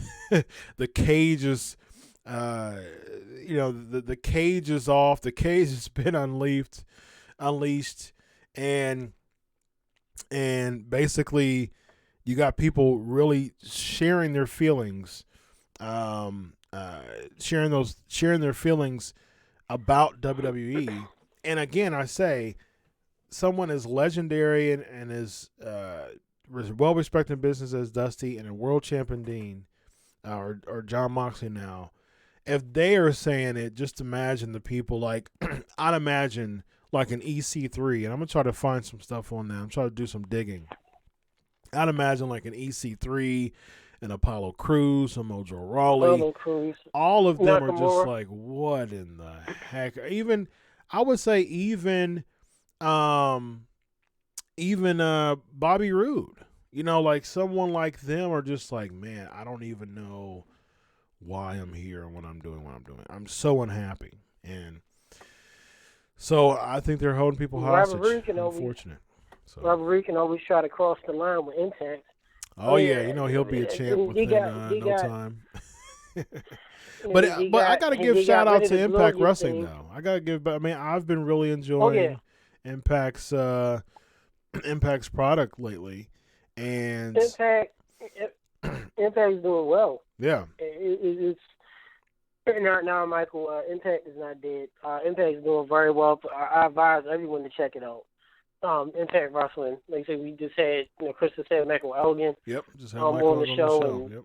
S3: the cage is, the cage is off. The cage has been unleashed, and basically, you got people really sharing their feelings. Sharing their feelings about WWE. And again, I say, someone as legendary and as well-respected in business as Dusty, and a world champion Dean, or Jon Moxley now, if they are saying it, just imagine the people, like, I'd imagine like an EC3, and I'm going to try to find some stuff on that. I'm trying to do some digging. I'd imagine like an EC3, and Apollo Crews, and Mojo Rawley, all of them are just like, what in the heck? Even, I would say, even Bobby Roode, like someone like them are just like, man, I don't even know why I'm here and what I'm doing. I'm so unhappy, and so I think they're holding people hostage. Unfortunate.
S5: Robert Reed can always try to cross the line with Impact.
S3: Oh yeah, he'll be a champ within no time. But I gotta give shout out to Impact Wrestling though. I've been really enjoying Impact's product lately, and Impact
S5: is doing well.
S3: Yeah,
S5: it's now, Michael. Impact is not dead. Impact is doing very well. I advise everyone to check it out. Impact Wrestling. Like I said, we just had, Chris said Michael Elgin.
S3: Yep, just had Michael
S5: on the show.
S3: Yep.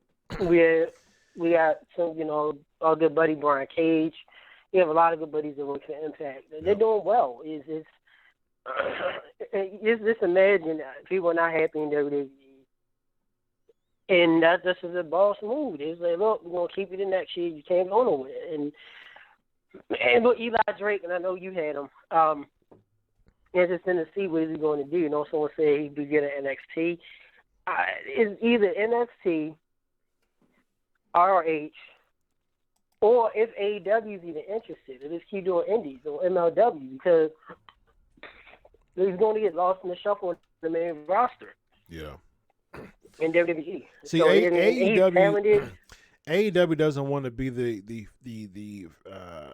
S5: We got some, our good buddy Brian Cage. We have a lot of good buddies that work for Impact. They're doing well. Just imagine people are not happy in WWE, and that's just a boss move. It's like, look, we're gonna keep you the next year. You can't go nowhere. And look, Eli Drake, and I know you had him. Interesting to see what he's going to do. Someone said he'd be good at NXT. It's either NXT, ROH, or if AEW is even interested, to just keep doing indies or MLW, because he's going to get lost in the shuffle in the main roster.
S3: Yeah.
S5: In WWE.
S3: See, AEW doesn't want to be the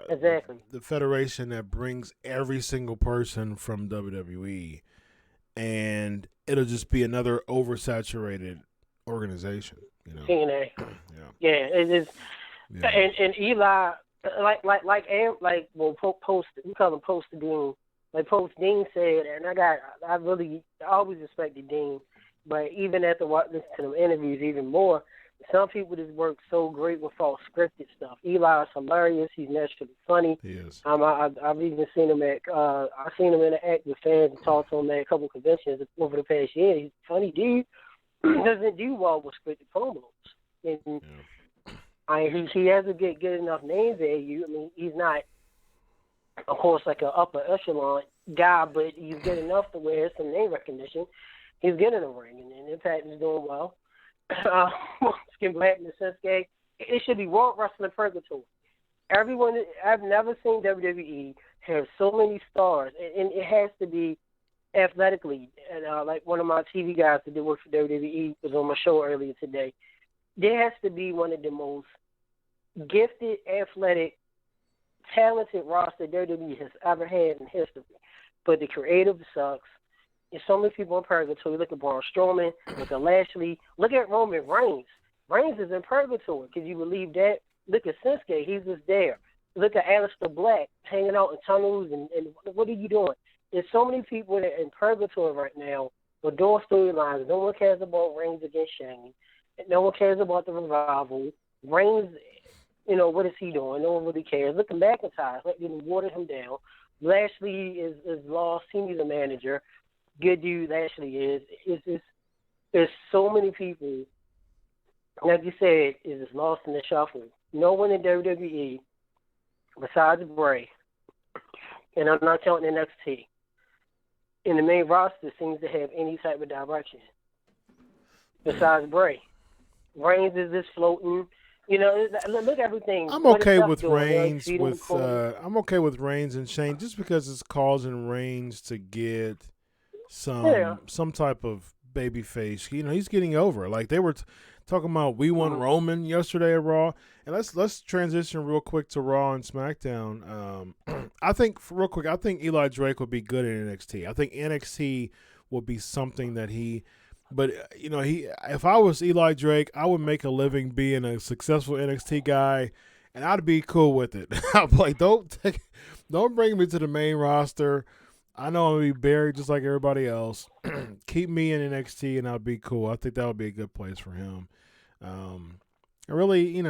S5: exactly
S3: the federation that brings every single person from WWE, and it'll just be another oversaturated organization.
S5: TNA. Yeah, it is. Yeah. And Eli, Post, we call him Post Dean. Like Post Dean said, and I always respected Dean, but even after listening to them interviews even more, Some people just work so great with all scripted stuff. Eli's hilarious. He's naturally funny.
S3: He is.
S5: I've even seen him interact with fans and talk to him at a couple of conventions over the past year. He's a funny dude. He doesn't do well with scripted promos. And he has a good enough name there. I mean, he's not, of course, like an upper echelon guy, but he's good enough to where there's some name recognition. He's good in the ring, and Impact is doing well. Getting back to Shinsuke, it should be World Wrestling Purgatory. I've never seen WWE have so many stars, and it has to be athletically. And like one of my TV guys that did work for WWE was on my show earlier today. There has to be one of the most gifted, athletic, talented roster WWE has ever had in history. But the creative sucks. There's so many people in purgatory. Look at Braun Strowman, look at Lashley, look at Roman Reigns. Reigns is in purgatory. Can you believe that? Look at Shinsuke, he's just there. Look at Aleister Black hanging out in tunnels, and what are you doing? There's so many people that are in purgatory right now with door storylines. No one cares about Reigns against Shane. No one cares about the revival. Reigns, what is he doing? No one really cares. Look at McIntyre, like getting watered him down. Lashley is lost. He needs a manager. Good dude Lashley is. There's so many people, like you said, is just lost in the shuffle. No one in WWE besides Bray, and I'm not counting NXT, in the main roster seems to have any type of direction besides Bray. Reigns is just floating. Look at everything.
S3: I'm okay with Reigns. I'm okay with Reigns and Shane just because it's causing Reigns to get some type of baby face. He's getting over. Like they were talking about, we won Roman yesterday at Raw, and let's transition real quick to Raw and SmackDown. I think Eli Drake would be good in NXT. I think NXT will be something that if I was Eli Drake, I would make a living being a successful NXT guy, and I'd be cool with it. I'm like, don't bring me to the main roster. I know I'm going to be buried just like everybody else. Keep me in NXT, and I'll be cool. I think that would be a good place for him. Really,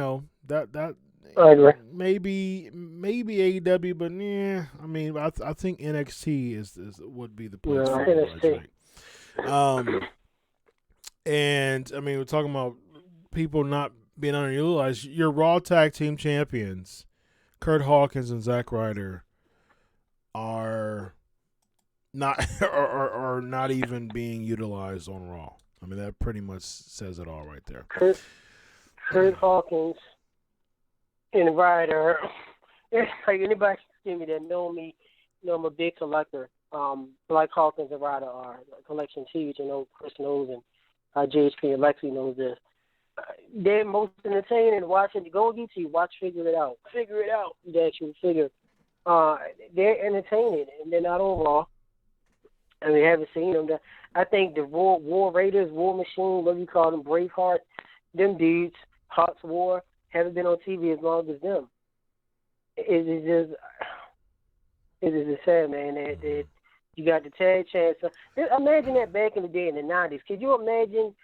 S3: that
S5: I agree.
S3: maybe AEW, but yeah, I mean, I think NXT would be the place for NXT. And I mean, we're talking about people not being underutilized. Your Raw Tag Team Champions, Kurt Hawkins and Zack Ryder, are not even being utilized on Raw. I mean, that pretty much says it all right there.
S5: Kurt Hawkins and Ryder. Like anybody can me that know me, I'm a big collector. Like Hawkins and Ryder are. Collection's huge. Chris knows, and JHP and Lexi knows this. They're most entertaining. Watching, go on YouTube, watch Figure It Out. Figure it out. The actual figure. They're entertaining, and they're not on Raw. I mean, haven't seen them. I think the War Raiders, War Machine, whatever you call them, Braveheart, them dudes, Hearts War, haven't been on TV as long as them. It is just sad, man, that you got the tag chance. Imagine that back in the day in the 90s. Could you imagine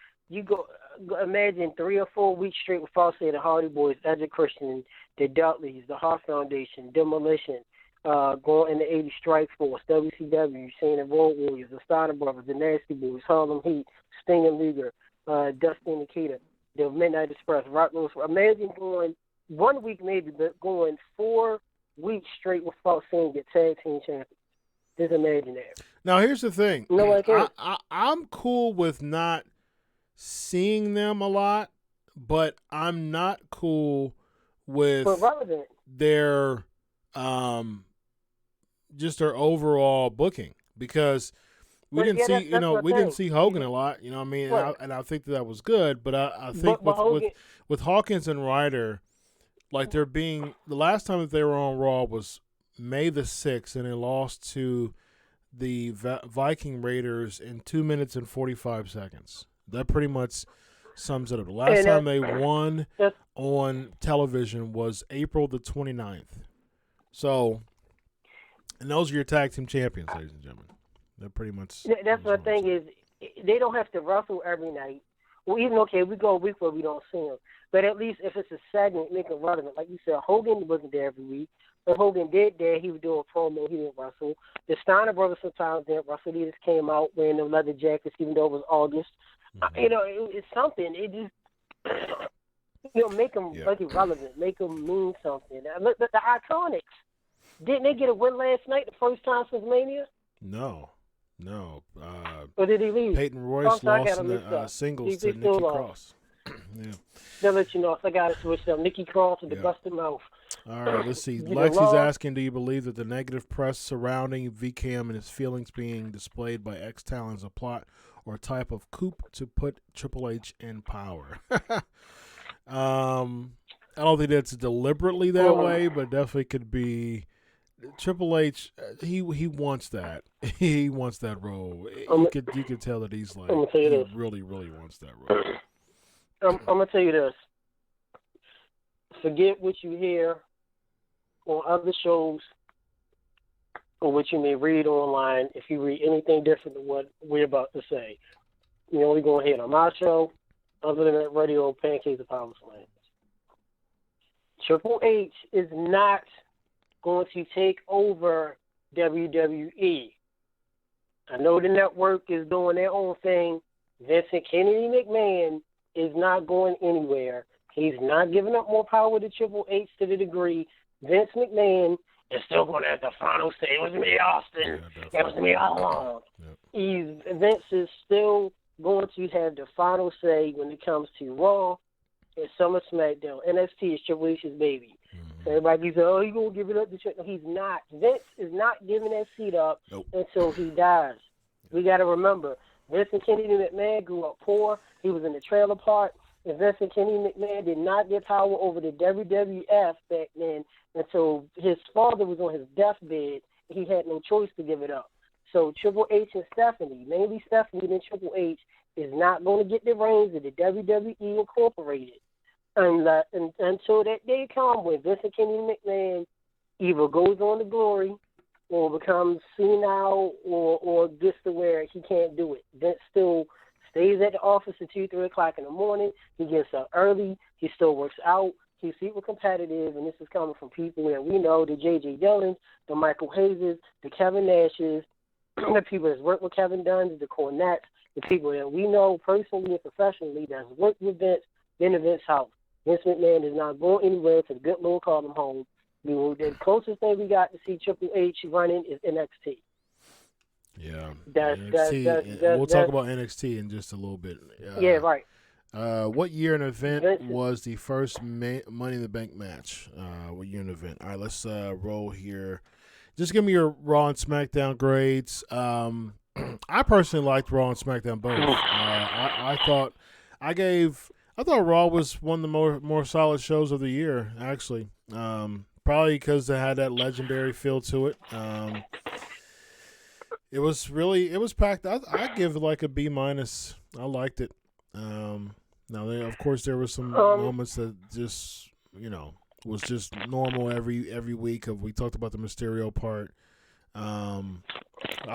S5: imagine 3 or 4 weeks straight with Fawcett, the Hardy Boys, Edge Christian, the Dudleys, the Hart Foundation, Demolition, going in the 80s Strike Force, WCW, seeing the Road Warriors, the Steiner Brothers, the Nasty Boys, Harlem Heat, Sting and Luger, Dusty and Nikita, the Midnight Express, Rock Rose. Imagine going 1 week maybe, but going 4 weeks straight with Fawcett and get tag team champions. Just imagine that.
S3: Now, here's the thing. I'm cool with not seeing them a lot, but I'm not cool with their just their overall booking, because we didn't see Hogan a lot, you know what I mean? And I think that was good, but I think with Hawkins and Ryder, like the last time that they were on Raw was May the 6th, and they lost to the Viking Raiders in 2 minutes and 45 seconds. That pretty much sums it up. The last time they won on television was April the 29th. So, and those are your tag team champions, ladies and gentlemen. They're pretty much.
S5: That's the thing is, they don't have to wrestle every night Well, even okay, we go a week where we don't see him, but at least if it's a segment, make it relevant. Like you said, Hogan wasn't there every week. When Hogan did there, he was doing a promo. He didn't wrestle. The Steiner brothers sometimes didn't wrestle. They just came out wearing them leather jackets, even though it was August. You know, it's something. It just, make them like irrelevant, make them mean something. The Iconics, didn't they get a win last night, the first time since Mania?
S3: No.
S5: Or did he leave?
S3: Peyton Royce lost in the singles to Nikki Cross. Yeah.
S5: They'll let you know if I got to switch up. Nikki Cross with the busted mouth.
S3: All right, let's see. Lexi's asking, do you believe that the negative press surrounding VCAM and his feelings being displayed by ex-talent is a plot or a type of coup to put Triple H in power? I don't think that's deliberately that way, but definitely could be. Triple H, he wants that. He wants that role. You could tell that he's like, he really, really wants that role.
S5: I'm going to tell you this. Forget what you hear on other shows or what you may read online. If you read anything different than what we're about to say, you only going to hear it on my show, other than that radio, Pancakes and Powerslams. Triple H is not going to take over WWE. I know the network is doing their own thing. Vincent Kennedy McMahon is not going anywhere. He's not giving up more power to Triple H to the degree Vince McMahon is still going to have the final say. It was me, Austin. It was me all along. Vince is still going to have the final say when it comes to Raw and Summer SmackDown. NXT is Triple H's baby. So everybody says, oh, he's going to give it up to Triple H. He's not. Vince is not giving that seat up until he dies. We got to remember, Vincent Kennedy McMahon grew up poor. He was in the trailer park. And Vincent Kennedy McMahon did not get power over the WWF back then until his father was on his deathbed. He had no choice to give it up. So Triple H and Stephanie, mainly Stephanie and Triple H, is not going to get the reins of the WWE Incorporated until that day comes when Vincent Kennedy McMahon either goes on to glory or becomes senile or gets to where he can't do it. Vince still stays at the office at 2, 3 o'clock in the morning. He gets up early. He still works out. He's super competitive, and this is coming from people that we know, the J.J. Dillons, the Michael Hayes, the Kevin Nashes, the people that's worked with Kevin Dunn, the Cornettes, the people that we know personally and professionally that's worked with Vince, been to Vince's house. Vince McMahon is not going anywhere to the good Lord called him home. The closest thing we got to see Triple H running is NXT.
S3: Yeah.
S5: NXT,
S3: we'll talk about NXT in just a little bit.
S5: Yeah, right.
S3: What year and event was the first Money in the Bank match? What year and event? All right, let's roll here. Just give me your Raw and SmackDown grades. I personally liked Raw and SmackDown both. I thought Raw was one of the more solid shows of the year, actually. Probably because they had that legendary feel to it. It was packed. I give it like a B-. I liked it. Now, of course, there were some moments that just, was just normal every week. We talked about the Mysterio part. I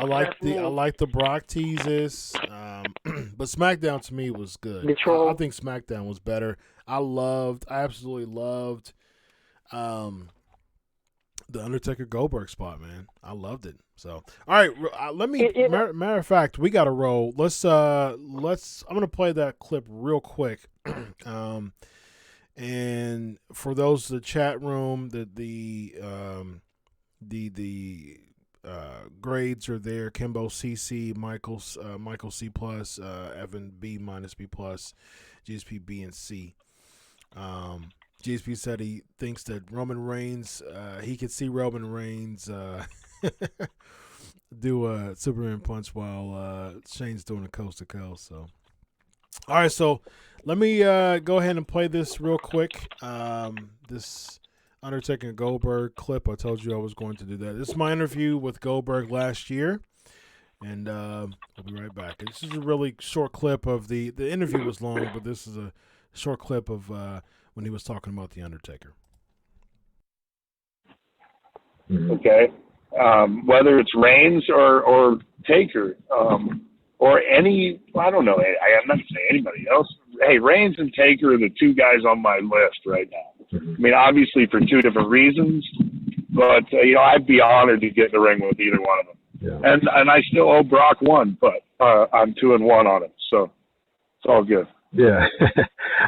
S3: like the Brock teases, but SmackDown to me was good. I think SmackDown was better. I absolutely loved the Undertaker Goldberg spot, man. I loved it. So, all right, matter of fact, we got to roll. I'm gonna play that clip real quick. And for those in the chat room, the grades are there. Kimbo CC, Michael C+, Evan B-, B+, GSP B and C. GSP said he thinks that Roman Reigns, he could see Roman Reigns do a Superman punch while Shane's doing a coast to coast. So, all right, so let me go ahead and play this real quick. This Undertaker and Goldberg clip. I told you I was going to do that. This is my interview with Goldberg last year, and I'll be right back. This is a really short clip of the interview was long, but this is a short clip of when he was talking about the Undertaker.
S6: Okay, whether it's Reigns or Taker, or any, I don't know. I'm not saying anybody else from hey, Reigns and Taker are the two guys on my list right now. I mean, obviously for two different reasons, but I'd be honored to get in the ring with either one of them. Yeah. And I still owe Brock one, but I'm 2-1 on it, so it's all good.
S7: Yeah,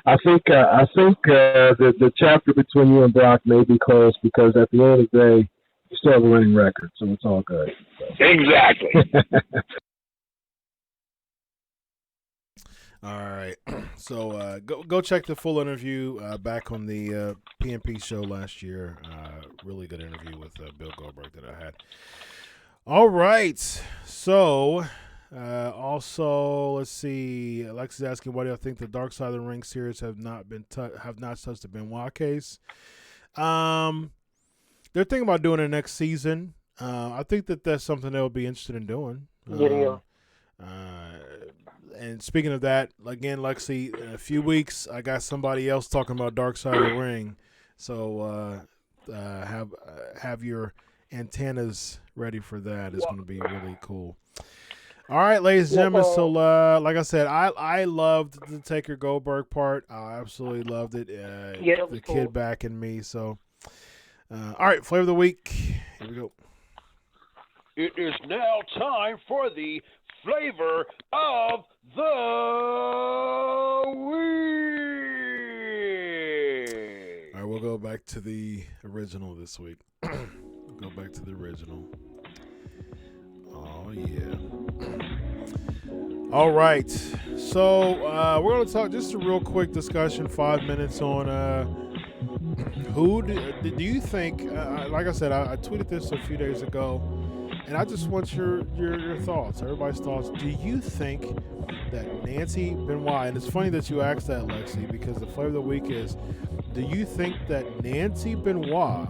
S7: I think the chapter between you and Brock may be closed because at the end of the day, you still have a winning record, so it's all good. So.
S6: Exactly.
S3: All right, so go check the full interview back on the PNP show last year. Really good interview with Bill Goldberg that I had. All right, so also let's see. Alexis asking, "Why do I think the Dark Side of the Ring series have not touched the Benoit case?" They're thinking about doing it next season. I think that's something they'll be interested in doing. And speaking of that, again, Lexi, in a few weeks, I got somebody else talking about Dark Side of the Ring. So have your antennas ready for that. It's going to be really cool. All right, ladies and gentlemen. So like I said, I loved the Taker Goldberg part. I absolutely loved it. The kid backing me. So, all right, flavor of the week. Here we go.
S2: It is now time for the flavor of the week.
S3: All right, we'll go back to the original this week. Go back to the original. Oh, yeah. All right. So we're going to talk just a real quick discussion, 5 minutes on who do you think, like I said, I tweeted this a few days ago, and I just want your thoughts, everybody's thoughts. Do you think that Nancy Benoit, and it's funny that you asked that, Lexi, because the flavor of the week is, do you think that Nancy Benoit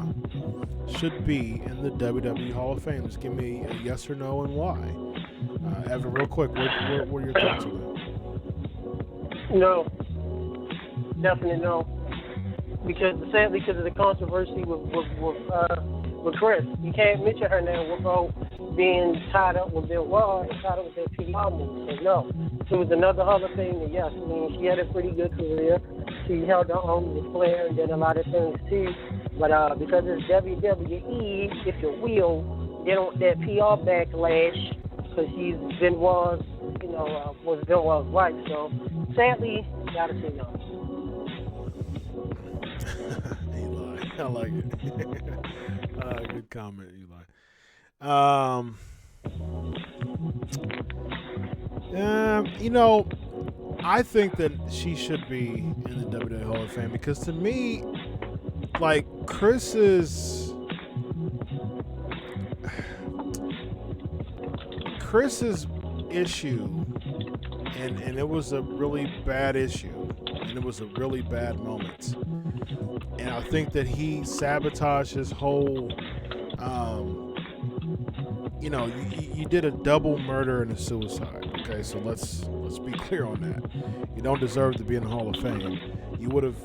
S3: should be in the WWE Hall of Fame? Just give me a yes or no and why. Evan, real quick, what are your thoughts on
S5: that? No. Definitely no. Sadly, because of the controversy with Chris. You can't mention her name without being tied up with Benoit and tied up with that PR move. So no. It was another Hall of Fame, and yes, I mean, she had a pretty good career. She held her own with Flair and did a lot of things too. But because it's WWE, if you will, they don't that PR backlash because she's Benoit's, was Benoit's wife. So sadly, gotta say no.
S3: Eli, I like it. Good comment, Eli. I think that she should be in the WWE Hall of Fame because to me, like Chris's issue, and it was a really bad issue, and it was a really bad moment, and I think that he sabotaged his whole. You did a double murder and a suicide. Okay, so let's be clear on that. You don't deserve to be in the Hall of Fame. You would have,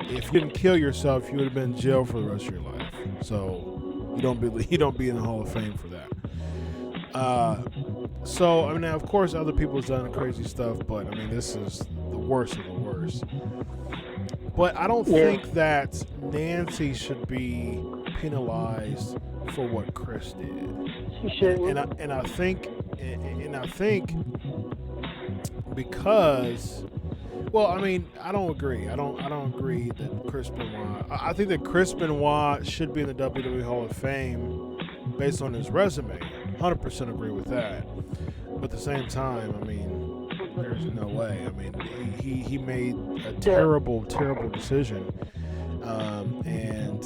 S3: if you didn't kill yourself, you would have been in jail for the rest of your life. So you don't be in the Hall of Fame for that. So I mean, of course, other people have done crazy stuff, but I mean, this is the worst of the worst. But I don't think that Nancy should be penalized for what Chris did.
S5: She shouldn't.
S3: And I think because, well, I mean, I don't agree. I don't agree that Chris Benoit. I think that Chris Benoit should be in the WWE Hall of Fame based on his resume. 100% agree with that. But at the same time, I mean, there's no way. I mean, he made a terrible decision, and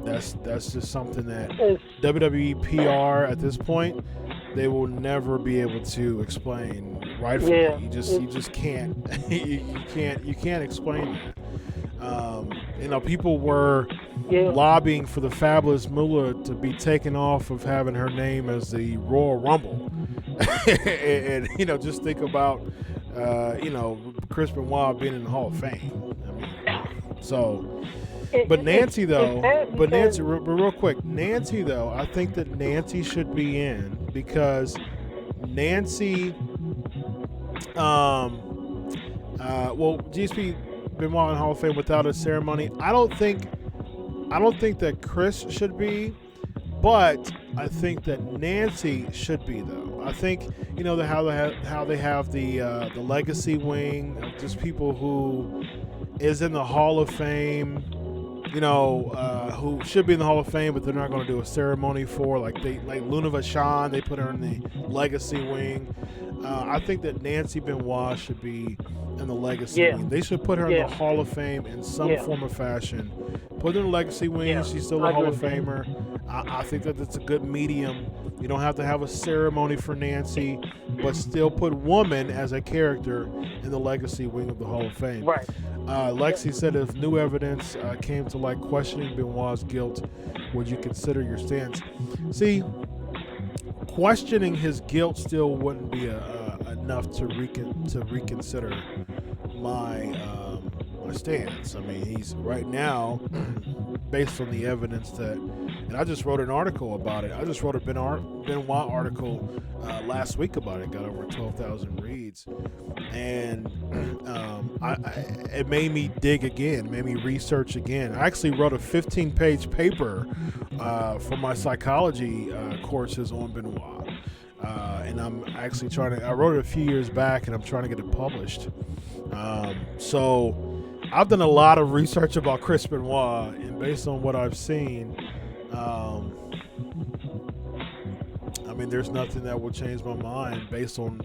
S3: that's just something that WWE PR at this point, they will never be able to explain rightfully.
S5: Yeah.
S3: You just can't you can't explain that. People were lobbying for the Fabulous Moolah to be taken off of having her name as the Royal Rumble. and just think about Chris Benoit being in the Hall of Fame. I mean, so but Nancy though, real quick, Nancy though, I think that Nancy should be in because Nancy GSP Benoit in Hall of Fame without a ceremony. I don't think that Chris should be, but I think that Nancy should be, though. I think, you know, how they have the legacy wing of just people who is in the Hall of Fame, you know, who should be in the Hall of Fame, but they're not going to do a ceremony for, like Luna Vachon, they put her in the legacy wing. I think that Nancy Benoit should be in the legacy wing. They should put her in the Hall of Fame in some form or fashion. Put her in the legacy wing. She's still a Hall of Famer. I think that it's a good medium. You don't have to have a ceremony for Nancy, but still put woman as a character in the legacy wing of the Hall of Fame.
S5: Right.
S3: Lexi said, if new evidence came to light questioning Benoit's guilt, would you consider your stance? See, questioning his guilt still wouldn't be enough to reconsider my stance. I mean, he's right now, based on the evidence that, and I just wrote an article about it. I just wrote a Benoit article last week about it. Got over 12,000 reads, and it made me dig again, made me research again. I actually wrote a 15-page paper for my psychology courses on Benoit. And I'm actually I wrote it a few years back, and I'm trying to get it published. So I've done a lot of research about Chris Benoit, and based on what I've seen, I mean, there's nothing that will change my mind based on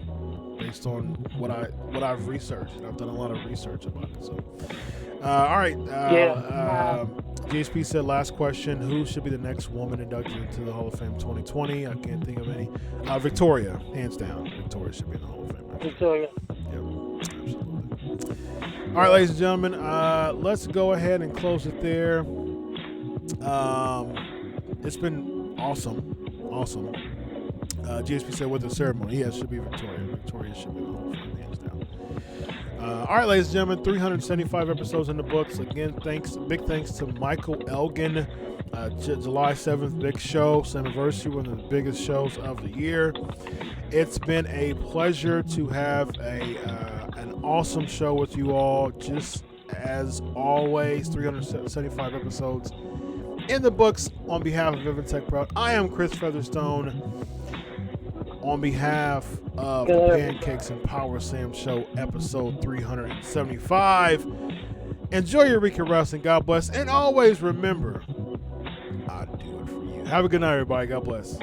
S3: what I've researched. And I've done a lot of research about it. So, all right. GSP said, last question, who should be the next woman inducted into the Hall of Fame 2020? I can't think of any. Victoria, hands down. Victoria should be in the Hall of Fame.
S5: Victoria.
S3: Yep, absolutely. All right, ladies and gentlemen, let's go ahead and close it there. It's been awesome. GSP said with the ceremony, it should be Victoria. Victoria should be in the Hall of Fame, hands down. All right, ladies and gentlemen, 375 episodes in the books. Again, big thanks to Michael Elgin. July 7th, big show, Slammiversary, one of the biggest shows of the year. It's been a pleasure to have an awesome show with you all. Just as always, 375 episodes in the books. On behalf of VInce Proud, I am Chris Featherstone. On behalf of the Pancakes and Powerslam Show, episode 375. Enjoy your week of wrestling. God bless. And always remember, I do it for you. Have a good night, everybody. God bless.